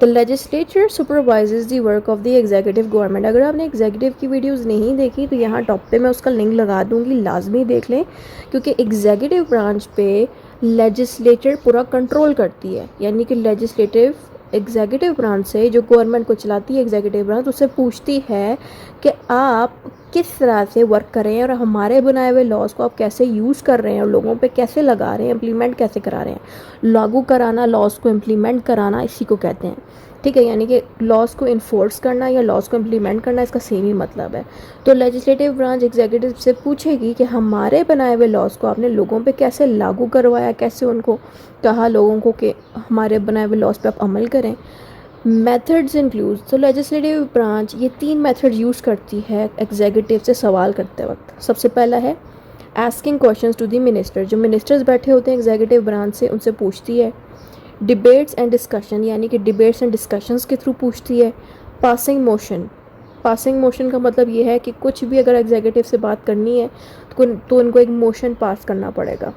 The legislature supervises the work of the executive government. अगर आपने एग्जीक्यूटिव की वीडियोस नहीं देखी तो यहाँ टॉप पे मैं उसका लिंक लगा दूँगी, लाजमी देख लें, क्योंकि एग्जीक्यूटिव ब्रांच पे लेजिस्लेचर पूरा कंट्रोल करती है। यानी कि लेजिस्लेटिव एग्जीक्यूटिव ब्रांच से, जो गवर्नमेंट को चलाती है एग्जीक्यूटिव ब्रांच, उससे पूछती है कि आप किस तरह से वर्क कर रहे हैं और हमारे बनाए हुए लॉज को आप कैसे यूज़ कर रहे हैं और लोगों पे कैसे लगा रहे हैं, इम्प्लीमेंट कैसे करा रहे हैं। लागू कराना, लॉज को इम्प्लीमेंट कराना, इसी को कहते हैं, ठीक है। यानी कि लॉज को इन्फोर्स करना या लॉज को इम्प्लीमेंट करना, इसका सेम ही मतलब है। तो लेजिस्लेटिव ब्रांच एग्जीक्यूटिव से पूछेगी कि हमारे बनाए हुए लॉज को आपने लोगों पे कैसे लागू करवाया, कैसे उनको कहा लोगों को कि हमारे बनाए हुए लॉज पे आप अमल करें। मेथड्स इंक्लूड, तो लेजिस्लेटिव ब्रांच ये 3 मेथड यूज़ करती है एग्जीक्यूटिव से सवाल करते वक्त। सबसे पहला है asking questions to the minister. जो मिनिस्टर्स बैठे होते हैं एग्जीक्यूटिव ब्रांच से, उनसे पूछती है। डिबेट्स एंड डिस्कशन, यानी कि डिबेट्स एंड डिस्कशंस के थ्रू पूछती है। पासिंग मोशन का मतलब ये है कि कुछ भी अगर एग्जीक्यूटिव से बात करनी है तो उनको एक मोशन पास करना पड़ेगा।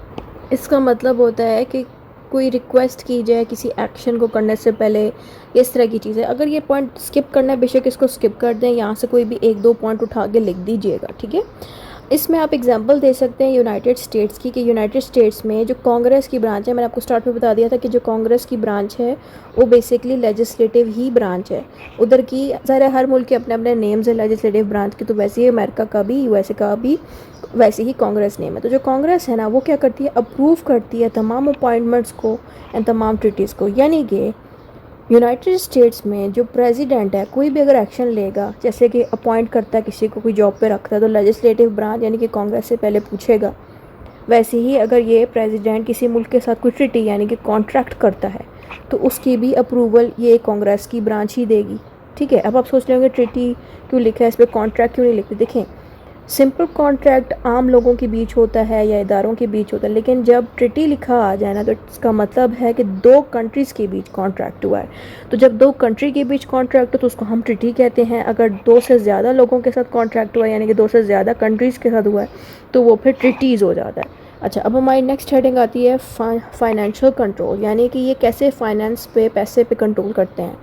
इसका मतलब होता है कि कोई रिक्वेस्ट की जाए किसी एक्शन को करने से पहले, इस तरह की चीज़ें। अगर ये पॉइंट स्किप करना है बेशक इसको स्किप कर दें, यहाँ से कोई भी 1-2 पॉइंट उठा के लिख दीजिएगा, ठीक है। इसमें आप एग्जांपल दे सकते हैं यूनाइटेड स्टेट्स की, कि यूनाइटेड स्टेट्स में जो कांग्रेस की ब्रांच है, मैंने आपको स्टार्ट में बता दिया था कि जो कांग्रेस की ब्रांच है वो बेसिकली लेजिस्लेटिव ही ब्रांच है। उधर की ज़रा हर मुल्क के अपने अपने नेम्स हैं लेजिस्लेटिव ब्रांच के, तो वैसे ही अमेरिका का भी, यूएसए का भी वैसे ही कांग्रेस नेम है। तो जो कांग्रेस है ना वो क्या करती है, अप्रूव करती है तमाम अपॉइंटमेंट्स को एंड तमाम ट्रीटीज़ को। यानी कि यूनाइटेड स्टेट्स में जो प्रेसिडेंट है कोई भी अगर एक्शन लेगा, जैसे कि अपॉइंट करता है किसी को, कोई जॉब पे रखता है, तो लेजिस्लेटिव ब्रांच यानी कि कांग्रेस से पहले पूछेगा। वैसे ही अगर ये प्रेसिडेंट किसी मुल्क के साथ कोई ट्रीटी यानी कि कॉन्ट्रैक्ट करता है तो उसकी भी अप्रूवल ये कांग्रेस की ब्रांच ही देगी, ठीक है। अब आप सोच लेंगे ट्रीटी क्यों लिखा है, इस पर कॉन्ट्रैक्ट क्यों नहीं लिखते। देखें, सिंपल कॉन्ट्रैक्ट आम लोगों के बीच होता है या इदारों के बीच होता है, लेकिन जब ट्रीटी लिखा आ जाए ना तो इसका मतलब है कि 2 कंट्रीज़ के बीच कॉन्ट्रैक्ट हुआ है। तो जब 2 कंट्री के बीच कॉन्ट्रैक्ट हो तो उसको हम ट्रीटी कहते हैं। अगर 2 से ज़्यादा लोगों के साथ कॉन्ट्रैक्ट हुआ है यानी कि 2 से ज़्यादा कंट्रीज़ के साथ हुआ है तो वो फिर ट्रीटीज़ हो जाता है। अच्छा, अब हमारी नेक्स्ट हेडिंग आती है फाइनेंशियल कंट्रोल, यानी कि ये कैसे फाइनेंस पे, पैसे पे कंट्रोल करते हैं।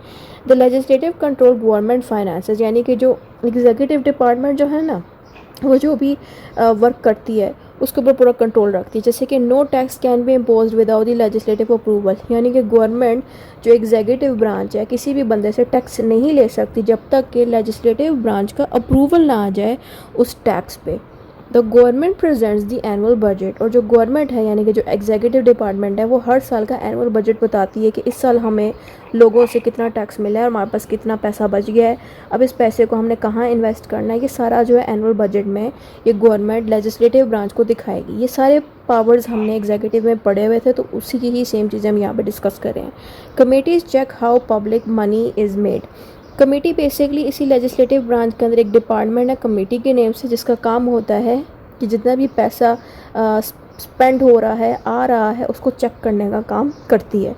The legislative control government finances, यानी कि जो एग्जीक्यूटिव डिपार्टमेंट जो है ना वो जो भी वर्क करती है उसके ऊपर पूरा कंट्रोल रखती है। जैसे कि no tax can be imposed without the legislative approval, यानी कि गवर्नमेंट जो एग्जीक्यूटिव ब्रांच है किसी भी बंदे से टैक्स नहीं ले सकती जब तक कि लेजिस्लेटिव ब्रांच का अप्रूवल ना आ जाए उस टैक्स पे। The government presents the annual budget, और जो गवर्नमेंट है यानी कि जो एग्जीक्यूटिव डिपार्टमेंट है वो हर साल का एनुअल बजट बताती है कि इस साल हमें लोगों से कितना टैक्स मिला है और हमारे पास कितना पैसा बच गया है, अब इस पैसे को हमने कहाँ इन्वेस्ट करना है। ये सारा जो है एनुअल बजट में ये गवर्नमेंट लेजिस्लेटिव ब्रांच को दिखाएगी। ये सारे पावर्स हमने एग्जीक्यूटिव में पढ़े हुए थे तो उसी की ही सेम चीज़ें हम यहाँ पे डिस्कस कर रहे हैं। Committees check how public money is made. Committee basically इसी लेजिस्लेटिव ब्रांच के अंदर एक डिपार्टमेंट है कमेटी के नेम से, जिसका काम होता है कि जितना भी पैसा स्पेंड हो रहा है, आ रहा है, उसको चेक करने का काम करती है।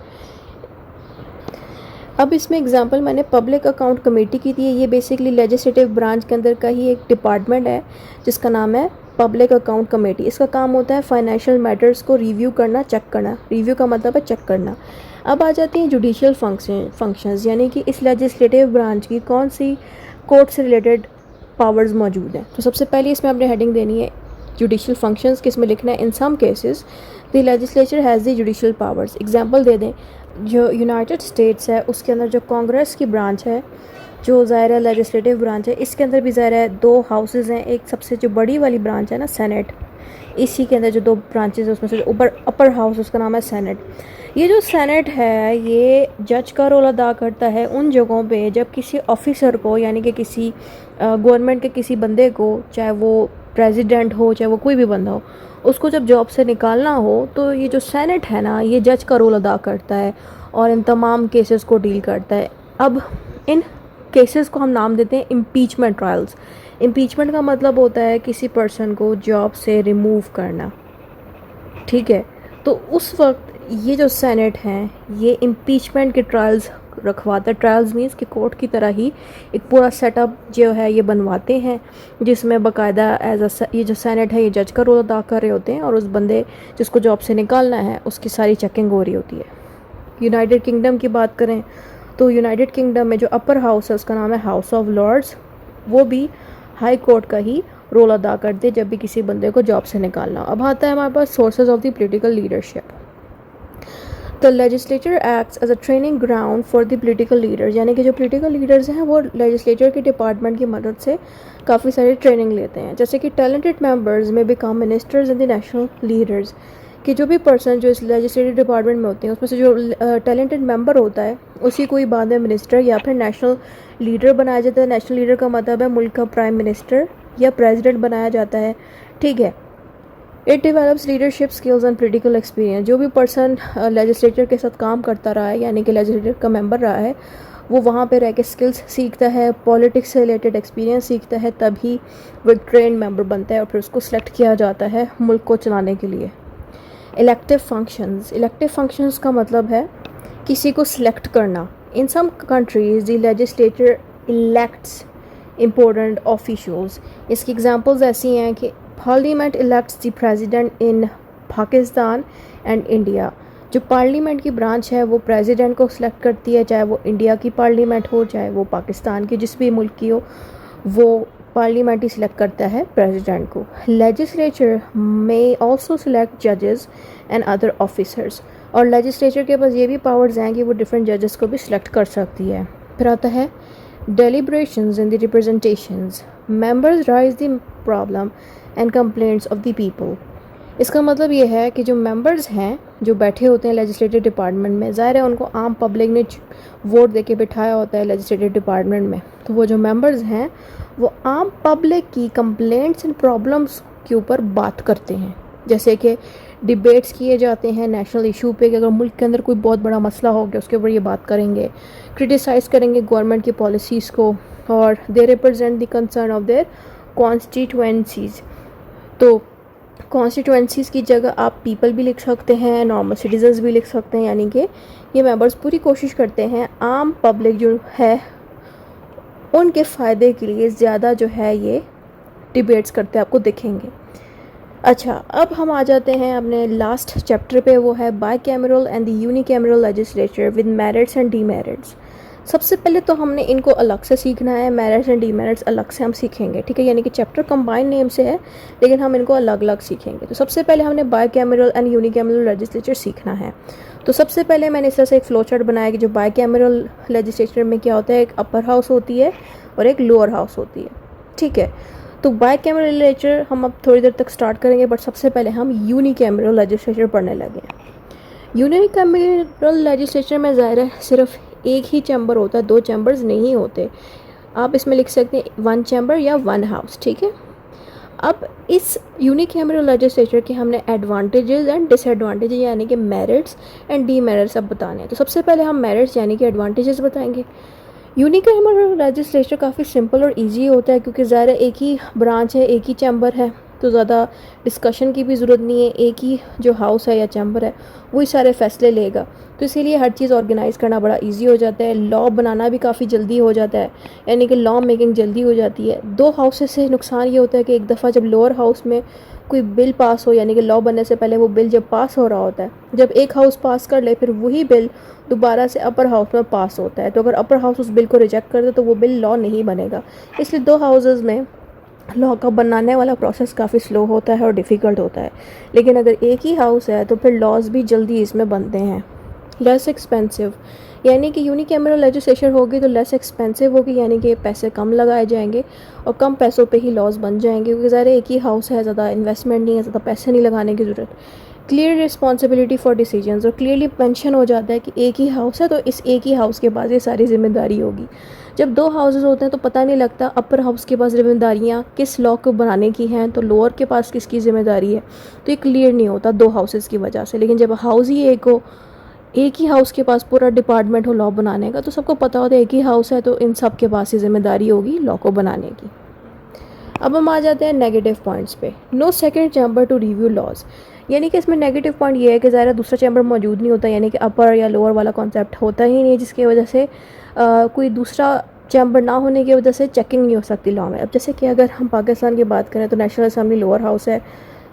अब इसमें एग्जांपल मैंने पब्लिक अकाउंट कमेटी की थी। ये बेसिकली लेजिस्लेटिव ब्रांच के अंदर का ही एक डिपार्टमेंट है जिसका नाम है पब्लिक अकाउंट कमेटी। इसका काम होता है फाइनेंशियल मैटर्स को रिव्यू करना, चेक करना। रिव्यू का मतलब है चेक करना। अब आ जाती हैं जुडिशियल फंक्शंस, यानी कि इस लेजिस्लेटिव ब्रांच की कौन सी कोर्ट से रिलेटेड पावर्स मौजूद हैं। तो सबसे पहले इसमें आपने हेडिंग देनी है जुडिशियल फंक्शंस, किस में लिखना है in some cases the legislature has the judicial powers. Example दे दें, जो यूनाइटेड स्टेट्स है उसके अंदर जो कांग्रेस की ब्रांच है, जो ज़ाहिर लेजिस्लेटिव ब्रांच है, इसके अंदर भी ज़ाहिर है 2 हाउसेज़ हैं। एक सबसे जो बड़ी वाली ब्रांच है ना सेनेट, इसी के अंदर जो 2 ब्रांचेज है उसमें से ऊपर अपर हाउस उसका नाम है सेनेट। ये जो सेनेट है ये जज का रोल अदा करता है उन जगहों पे जब किसी ऑफिसर को, यानी कि किसी गवर्नमेंट के किसी बंदे को, चाहे वो प्रेसिडेंट हो चाहे वो कोई भी बंदा हो, उसको जब जॉब से निकालना हो तो ये जो सेनेट है ना ये जज का रोल अदा करता है और इन तमाम केसेस को डील करता है। अब इन केसेस को हम नाम देते हैं इम्पीचमेंट ट्रायल्स। इम्पीचमेंट का मतलब होता है किसी पर्सन को जॉब से रिमूव करना, ठीक है। तो उस वक्त ये जो सेनेट हैं ये इम्पीचमेंट के ट्रायल्स रखवाता है। ट्रायल्स मीन्स कि कोर्ट की तरह ही एक पूरा सेटअप जो है ये बनवाते हैं, जिसमें बाकायदा ये जो सेनेट है ये जज का रोल अदा कर रहे होते हैं और उस बंदे जिसको जॉब से निकालना है उसकी सारी चेकिंग हो रही होती है। यूनाइटेड किंगडम की बात करें तो यूनाइटेड किंगडम में जो अपर हाउस है उसका नाम है हाउस ऑफ लॉर्ड्स। वो भी हाई कोर्ट का ही रोल अदा करते जब भी किसी बंदे को जॉब से निकालना। अब आता है हमारे पास sources of the political leadership. The legislature acts as a training ground for the political leaders, यानी कि जो पॉलिटिकल लीडर्स हैं वो लेजिस्लेचर के डिपार्टमेंट की मदद से काफ़ी सारी ट्रेनिंग लेते हैं। जैसे कि टैलेंटेड मेंबर्स में become ministers and the national leaders, कि जो भी पर्सन जो इस लेजिस्लेटिव डिपार्टमेंट में होते हैं उसमें से जो टैलेंटेड मेंबर होता है उसी को ही बाद में मिनिस्टर या फिर नेशनल लीडर बनाया जाता है। नेशनल लीडर का मतलब है मुल्क का प्राइम मिनिस्टर या प्रेसिडेंट बनाया जाता है, ठीक है। It develops leadership skills and political experience. जो भी पर्सन लेजिस्लेचर के साथ काम करता रहा है, यानी कि लेजिस्लेटर का मेंबर रहा है, वो वहाँ पे रह के स्किल्स सीखता है, पॉलिटिक्स से रिलेटेड एक्सपीरियंस सीखता है, तभी वो एक ट्रेंड मेंबर बनता है और फिर उसको सेलेक्ट किया जाता है मुल्क को चलाने के लिए। Elective functions. इलेक्टिव फंक्शंस का मतलब है किसी को सिलेक्ट करना। In some countries the legislature elects important officials. इसकी एग्जांपल्स ऐसी हैं कि parliament elects the president in Pakistan and India. जो पार्लियामेंट की ब्रांच है वो प्रेसिडेंट को सिलेक्ट करती है, चाहे वो इंडिया की पार्लियामेंट हो चाहे वो पाकिस्तान की, जिस भी मुल्क की हो, वो पार्लियामेंट ही सिलेक्ट करता है प्रेसिडेंट को। लेजिस्लेचर मे ऑल्सो सिलेक्ट जजेस एंड अदर ऑफिसर्स, और लेजिस्लेचर के पास ये भी पावर्स हैं कि वो डिफरेंट जजेस को भी सिलेक्ट कर सकती है। फिर आता है deliberations in the representations. Members raise the problem and complaints of the people. इसका मतलब ये है कि जो मेंबर्स हैं जो बैठे होते हैं लेजिस्लेटिव डिपार्टमेंट में, ज़ाहिर है उनको आम पब्लिक ने वोट देके बिठाया होता है लेजिस्लेटिव डिपार्टमेंट में, तो वो जो मेंबर्स हैं वो आम पब्लिक की कंप्लेंट्स एंड प्रॉब्लम्स के ऊपर बात करते हैं। जैसे कि डिबेट्स किए जाते हैं नेशनल इशू पे कि अगर मुल्क के अंदर कोई बहुत बड़ा मसला हो गया उसके ऊपर ये बात करेंगे, क्रिटिसाइज़ करेंगे गवर्नमेंट की पॉलिसीज़ को, और they represent the concern of their constituencies. तो कॉन्स्टिट्यूएंसीज़ की जगह आप पीपल भी लिख सकते हैं, नॉर्मल सिटीजन्स भी लिख सकते हैं, यानी कि ये मेंबर्स पूरी कोशिश करते हैं आम पब्लिक जो है उनके फ़ायदे के लिए ज़्यादा जो है ये डिबेट्स करते आपको दिखेंगे। अच्छा, अब हम आ जाते हैं अपने लास्ट चैप्टर पे, वो है bicameral and the unicameral legislature with merits and demerits. सबसे पहले तो हमने इनको अलग से सीखना है, मेरिट्स एंड डीमेरिट्स अलग से हम सीखेंगे, ठीक है। यानी कि चैप्टर कंबाइंड नेम से है लेकिन हम इनको अलग अलग सीखेंगे। तो सबसे पहले हमने बाईकैमरल एंड यूनिकैमरल लेजिस्लेचर सीखना है। तो सबसे पहले मैंने इस तरह से एक फ्लो चार्ट बनाया कि जो बाईकैमरल लेजिस्लेचर में क्या होता है, एक अपर हाउस होती है और एक लोअर हाउस होती है, ठीक है। तो बाईकैमरल लेजिस्लेचर हम अब थोड़ी देर तक स्टार्ट करेंगे, बट सबसे पहले हम यूनिकैमरल लेजिस्लेचर पढ़ने लगे हैं। यूनिकैमरल लेजिस्लेचर में ज़ाहिर है सिर्फ एक ही चैम्बर होता है, 2 चैम्बर्स नहीं होते। आप इसमें लिख सकते हैं 1 चैम्बर या 1 हाउस, ठीक है। अब इस यूनिकैमरल लेजिस्लेचर के हमने एडवांटेजेस एंड डिसएडवांटेजेस यानी कि मेरिट्स एंड डीमेरिट्स अब बताने हैं। तो सबसे पहले हम मेरिट्स यानी कि एडवांटेजेस बताएंगे। यूनिकैमरल लेजिस्लेचर काफ़ी सिंपल और इजी होता है क्योंकि ज़ाहिर एक ही ब्रांच है, एक ही चैम्बर है, तो ज़्यादा डिस्कशन की भी ज़रूरत नहीं है, एक ही जो हाउस है या चैम्बर है वही सारे फैसले लेगा। तो इसीलिए हर चीज़ ऑर्गेनाइज़ करना बड़ा इजी हो जाता है, लॉ बनाना भी काफ़ी जल्दी हो जाता है, यानी कि लॉ मेकिंग जल्दी हो जाती है। दो हाउसेस से नुकसान ये होता है कि एक दफ़ा जब लोअर हाउस में कोई बिल पास हो, यानी कि लॉ बनने से पहले वो बिल जब पास हो रहा होता है, जब एक हाउस पास कर ले फिर वही बिल दोबारा से अपर हाउस में पास होता है, तो अगर अपर हाउस उस बिल को रिजेक्ट कर दे तो वो बिल लॉ नहीं बनेगा। इसलिए दो हाउसेस में लॉ का बनाने वाला प्रोसेस काफ़ी स्लो होता है और डिफ़िकल्ट होता है। लेकिन अगर एक ही हाउस है तो फिर लॉज भी जल्दी इसमें बनते हैं। लेस एक्सपेंसिव, यानी कि यूनिकैमरल लेजिस्लेशन होगी तो लेस एक्सपेंसिव होगी, यानी कि पैसे कम लगाए जाएंगे और कम पैसों पे ही लॉज बन जाएंगे, क्योंकि ज़ाहिर एक ही हाउस है, ज़्यादा इन्वेस्टमेंट नहीं है, ज़्यादा पैसे नहीं लगाने की ज़रूरत। क्लियर रिस्पॉन्सिबिलिटी फॉर डिसीजंस, और क्लियरली मेंशन हो जाता है कि एक ही हाउस है तो इस एक ही हाउस के पास ये सारी जिम्मेदारी होगी। जब दो हाउसेस होते हैं तो पता नहीं लगता अपर हाउस के पास जिम्मेदारियाँ किस लॉ को बनाने की हैं तो लोअर के पास किसकी जिम्मेदारी है, तो ये क्लियर नहीं होता दो हाउसेस की वजह से। लेकिन जब हाउस ही एक हो, एक ही हाउस के पास पूरा डिपार्टमेंट हो लॉ बनाने का, तो सबको पता होता है एक ही हाउस है तो इन सब के पास ही जिम्मेदारी होगी लॉ को बनाने की। अब हम आ जाते हैं नेगेटिव पॉइंट्स पे। No second chamber to review laws, यानी कि इसमें नेगेटिव पॉइंट ये है कि ज़ाहिर दूसरा चैम्बर मौजूद नहीं होता, यानी कि अपर या लोअर वाला कॉन्सेप्ट होता ही नहीं, जिसकी वजह से कोई दूसरा चैम्बर ना होने की वजह से चेकिंग नहीं हो सकती लॉ में। अब जैसे कि अगर हम पाकिस्तान की बात करें तो नेशनल असम्बली लोअर हाउस है,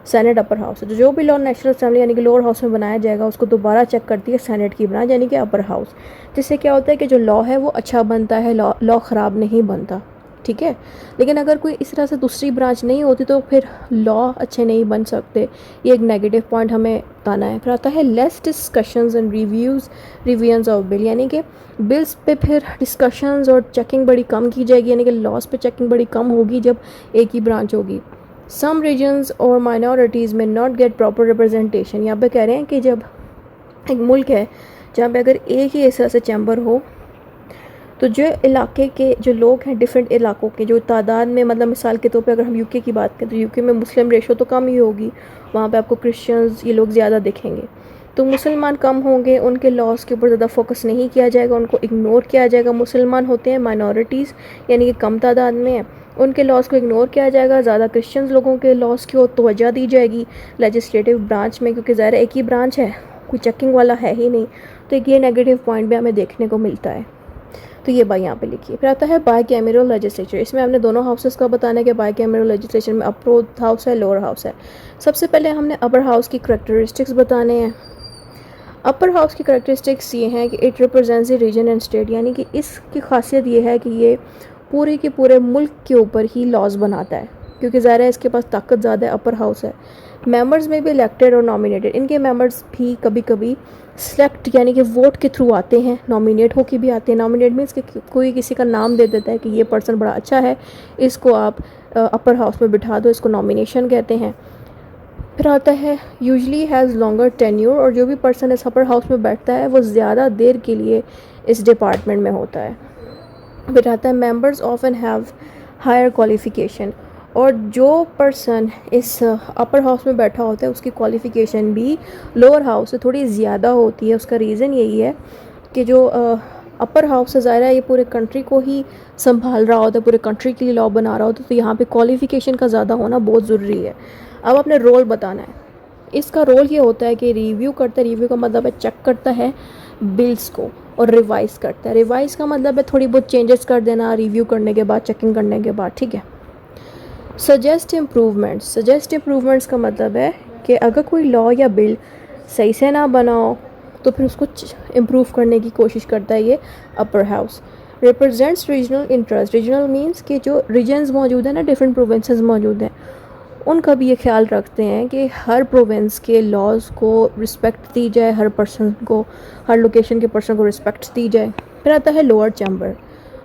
सेनेट अपर हाउस है, तो जो भी लॉ नेशनल असम्बली यानी कि लोअर हाउस में बनाया जाएगा उसको दोबारा चेक करती है सेनेट की ब्रांच यानी कि अपर हाउस, जिससे क्या होता है कि जो लॉ है वो अच्छा बनता है, लॉ ख़राब नहीं बनता, ठीक है। लेकिन अगर कोई इस तरह से दूसरी ब्रांच नहीं होती तो फिर लॉ अच्छे नहीं बन सकते, ये एक नेगेटिव पॉइंट हमें बताना है। फिर आता है less discussions and reviews of bill, यानी कि बिल्स पे फिर डिस्कशंस और चेकिंग बड़ी कम की जाएगी, यानी कि लॉज पे चेकिंग बड़ी कम होगी जब एक ही ब्रांच होगी। सम रीजन्स और माइनॉरिटीज़ में नॉट गेट प्रॉपर रिप्रेजेंटेशन, यहाँ पे कह रहे हैं कि जब एक मुल्क है जहाँ पे अगर एक ही इस तरह से चैम्बर हो तो जो इलाके के जो लोग हैं डिफरेंट इलाकों के जो तादाद में, मतलब मिसाल के तौर पे अगर हम यूके की बात करें तो यूके में मुस्लिम रेशो तो कम ही होगी, वहाँ पे आपको क्रिश्चियंस ये लोग ज़्यादा दिखेंगे, तो मुसलमान कम होंगे, उनके लॉज के ऊपर ज़्यादा फोकस नहीं किया जाएगा, उनको इग्नोर किया जाएगा। मुसलमान होते हैं माइनॉरिटीज़ यानी कि कम तादाद में है, उनके लॉज को इग्नोर किया जाएगा, ज़्यादा क्रिश्चियंस लोगों के लॉज की ओर तवज्जो दी जाएगी लेजिस्लेटिव ब्रांच में, क्योंकि ज़ाहिर एक ही ब्रांच है, कोई चेकिंग वाला है ही नहीं। तो एक ये नेगेटिव पॉइंट भी हमें देखने को मिलता है, तो ये बाई यहाँ पे लिखिए। फिर आता है बाई कैमरल लेजिस्लेचर, इसमें हमने दोनों हाउसेस का बताना है कि बाई कैमरल लेजिस्लेचर में अपर हाउस है लोअर हाउस है। सबसे पहले हमने अपर हाउस की करैक्टरिस्टिक्स बताने हैं। अपर हाउस की करैक्टरिस्टिक्स ये हैं कि it represents the region and state, यानी कि इसकी खासियत ये है कि ये पूरे के पूरे मुल्क के ऊपर ही लॉज बनाता है, क्योंकि ज़ाहिर है इसके पास ताकत ज़्यादा है, अपर हाउस है। मेंबर्स में भी इलेक्टेड और नॉमिनेटेड, इनके मेंबर्स भी कभी कभी सेलेक्ट यानी कि वोट के थ्रू आते हैं, नॉमिनेट होके भी आते हैं। नॉमिनेट मीन्स कि कोई किसी का नाम दे देता है कि ये पर्सन बड़ा अच्छा है, इसको आप अपर हाउस में बिठा दो, इसको नॉमिनेशन कहते हैं। फिर आता है यूजली हैज़ लॉन्गर टेन्योर, और जो भी पर्सन इस अपर हाउस में बैठता है वो ज़्यादा देर के लिए इस डिपार्टमेंट में होता है। फिर आता है members often have higher qualification, और जो पर्सन इस अपर हाउस में बैठा होता है उसकी क्वालिफ़िकेशन भी लोअर हाउस से थोड़ी ज़्यादा होती है। उसका रीज़न यही है कि जो अपर हाउस से ज़ाहिर है ये पूरे कंट्री को ही संभाल रहा होता है, पूरे कंट्री के लिए लॉ बना रहा होता है, तो यहाँ पे क्वालिफ़िकेशन का ज़्यादा होना बहुत ज़रूरी है। अब अपने रोल बताना है, इसका रोल ये होता है कि रिव्यू करता है, रिव्यू का मतलब है चेक करता है बिल्स को, और रिवाइज़ करता है। रिवाइज़ का मतलब है थोड़ी बहुत चेंजेस कर देना रिव्यू करने के बाद, चेकिंग करने के बाद, ठीक है। सजेस्ट इम्प्रूवमेंट्स का मतलब है कि अगर कोई लॉ या बिल सही से ना बना हो तो फिर उसको इम्प्रूव करने की कोशिश करता है ये upper house. Represents regional interest, regional means कि जो रीजन्स मौजूद हैं ना, डिफरेंट प्रोविंसेस मौजूद हैं, उनका भी ये ख्याल रखते हैं कि हर प्रोविंस के लॉज को रिस्पेक्ट दी जाए, हर पर्सन को, हर लोकेशन के पर्सन को रिस्पेक्ट दी जाए। फिर आता है लोअर चैम्बर।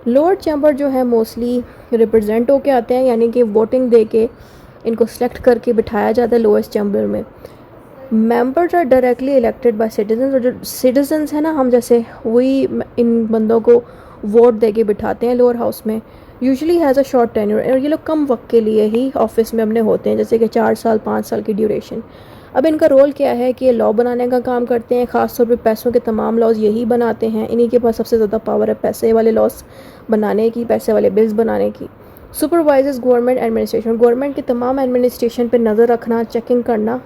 लोअर चैम्बर जो है मोस्टली रिप्रेजेंट होके आते हैं, यानी कि वोटिंग दे के इनको सेलेक्ट करके बिठाया जाता है लोएस्ट चैम्बर में। Members are directly elected by citizens, और जो सिटीजन्स हैं ना हम जैसे, वही इन बंदों को वोट दे के बिठाते हैं लोअर हाउस में। Usually has a short tenure, और ये लोग कम वक्त के लिए ही ऑफिस में अपने होते हैं, जैसे कि 4 साल 5 साल की ड्यूरेशन। अब इनका रोल क्या है कि ये लॉ बनाने का काम करते हैं, ख़ास तौर पे पैसों के तमाम लॉज यही बनाते हैं, इन्हीं के पास सबसे ज़्यादा पावर है पैसे वाले लॉज बनाने की, पैसे वाले बिल्स बनाने की। सुपरवाइजर्स गवर्नमेंट एडमिनिस्ट्रेशन, गवर्नमेंट के तमाम एडमिनिस्ट्रेशन पे नज़र रखना, चेकिंग करना,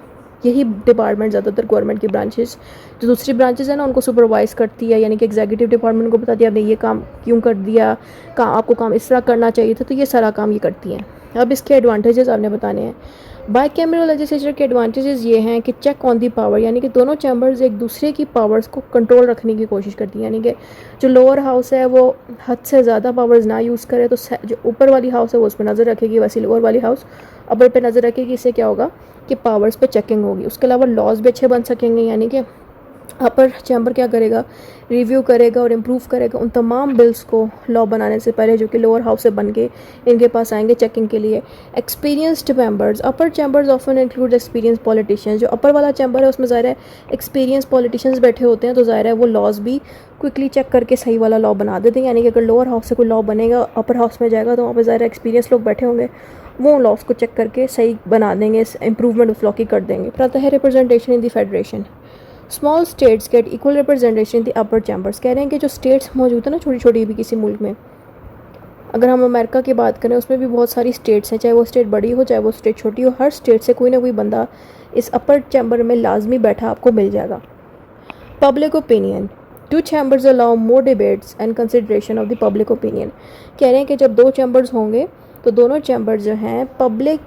यही डिपार्टमेंट ज़्यादातर गवर्नमेंट की ब्रांचेस, जो दूसरी ब्रांचेस है ना उनको सुपरवाइज़ करती है, यानी कि एग्जीक्यूटिव डिपार्टमेंट को बताती है आपने ये काम क्यों कर दिया, आपको काम इस तरह करना चाहिए था, तो ये सारा काम ये करती हैं। अब इसके एडवांटेजेस आपने बताने हैं। बाइकैमरल लेजिस्लेचर के एडवांटेजेस ये हैं कि चेक ऑन दी पावर, यानी कि दोनों चैम्बर्स एक दूसरे की पावर्स को कंट्रोल रखने की कोशिश करती हैं, यानी कि जो लोअर हाउस है वो हद से ज़्यादा पावर्स ना यूज़ करे, तो जो ऊपर वाली हाउस है वो उस पर नज़र रखेगी, वैसे लोअर वाली हाउस अपर पे नज़र रखेगी। इससे क्या होगा कि पावर्स पे चेकिंग होगी। उसके अलावा लॉज भी अच्छे बन सकेंगे, यानी कि अपर चैम्बर क्या करेगा, रिव्यू करेगा और इम्प्रूव करेगा उन तमाम बिल्स को लॉ बनाने से पहले जो कि लोअर हाउस से बन के इनके पास आएंगे चेकिंग के लिए। Experienced members, upper chambers often include experience politicians, जो अपर वाला चैम्बर है उसमें ज़ाहिर है एक्सपीरियंस पॉलिटिशियंस बैठे होते हैं, तो ज़ाहिर है वो लॉज भी क्विकली चेक करके सही वाला लॉ बना देते हैं। यानी कि अगर लोअर हाउस से कोई लॉ बनेगा अपर हाउस में जाएगा तो वहाँ पर ज़ाहिर एक्सपीरियंस लोग बैठे होंगे, वो लॉस को चेक करके सही बना देंगे, इंप्रूवमेंट उस लॉ की कर देंगे। आता है representation in the federation, small states get equal representation in the upper chambers. कह रहे हैं कि जो स्टेट्स मौजूद है ना छोटी छोटी भी किसी मुल्क में, अगर हम अमेरिका की बात करें उसमें भी बहुत सारी स्टेट्स हैं, चाहे वो स्टेट बड़ी हो चाहे वो स्टेट छोटी हो, हर स्टेट से कोई ना कोई बंदा इस अपर चैम्बर में लाजमी बैठा आपको मिल जाएगा। Public opinion, two chambers allow more debates and consideration of the public opinion. कह रहे हैं कि जब दो चैम्बर्स होंगे तो दोनों चैम्बर जो हैं पब्लिक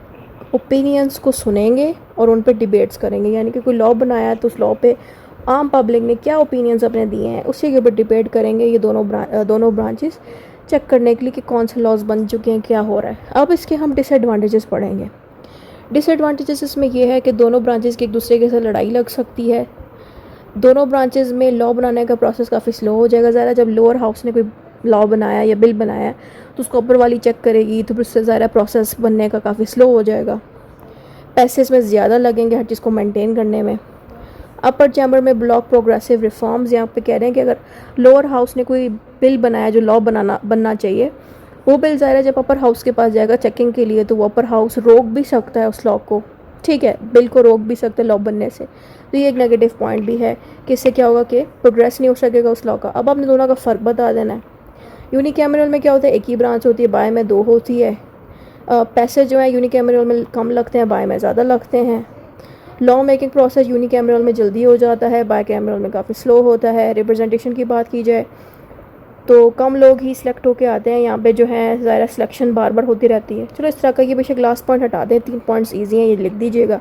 ओपिनियंस को सुनेंगे और उन पर डिबेट्स करेंगे, यानी कि कोई लॉ बनाया है तो उस लॉ पे आम पब्लिक ने क्या ओपिनियंस अपने दिए हैं उसी के ऊपर डिबेट करेंगे ये दोनों ब्रांचेस, चेक करने के लिए कि कौन से लॉज बन चुके हैं, क्या हो रहा है। अब इसके हम डिसएडवांटेजेस पढ़ेंगे। डिसएडवांटेजेस इसमें यह है कि दोनों ब्रांचेस की एक दूसरे के साथ लड़ाई लग सकती है, दोनों ब्रांचेस में लॉ बनाने का प्रोसेस काफ़ी स्लो हो जाएगा। ज़्यादा जब लोअर हाउस ने कोई लॉ बनाया या बिल बनाया तो उसको ऊपर वाली चेक करेगी, तो उससे ज़्यादा प्रोसेस बनने का काफ़ी स्लो हो जाएगा, पैसे इसमें ज़्यादा लगेंगे हर चीज़ को मेंटेन करने में। अपर चैम्बर में ब्लॉक प्रोग्रेसिव रिफॉर्म्स, यहाँ पे कह रहे हैं कि अगर लोअर हाउस ने कोई बिल बनाया जो लॉ बनना चाहिए, वो बिल ज़ाहिर है जब अपर हाउस के पास जाएगा चेकिंग के लिए तो वो अपर हाउस रोक भी सकता है उस लॉ को, ठीक है, बिल को रोक भी सकते हैं लॉ बनने से। तो ये एक नेगेटिव पॉइंट भी है कि इससे क्या होगा कि प्रोग्रेस नहीं हो सकेगा उस लॉ का। अब आपने दोनों का फ़र्क बता देना है। यूनिकैमरल में क्या होता है, एक ही ब्रांच होती है, बाय में दो होती है। पैसे जो है यूनिकैमरल में कम लगते हैं, बाय में ज़्यादा लगते हैं। लॉ मेकिंग प्रोसेस यूनिकैमरल में जल्दी हो जाता है, बायकैमरल में काफ़ी स्लो होता है। रिप्रेजेंटेशन की बात की जाए तो कम लोग ही सिलेक्ट होके आते हैं, यहाँ पे जो है ज़ाहिर सिलेक्शन बार बार होती रहती है। चलो इस तरह का ये बेशक लास्ट पॉइंट हटा दें, 3 पॉइंट्स ईजी हैं, ये लिख दीजिएगा।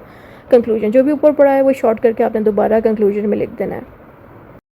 कंक्लूजन जो भी ऊपर पड़ा है वो शॉर्ट करके आपने दोबारा कंक्लूजन में लिख देना है।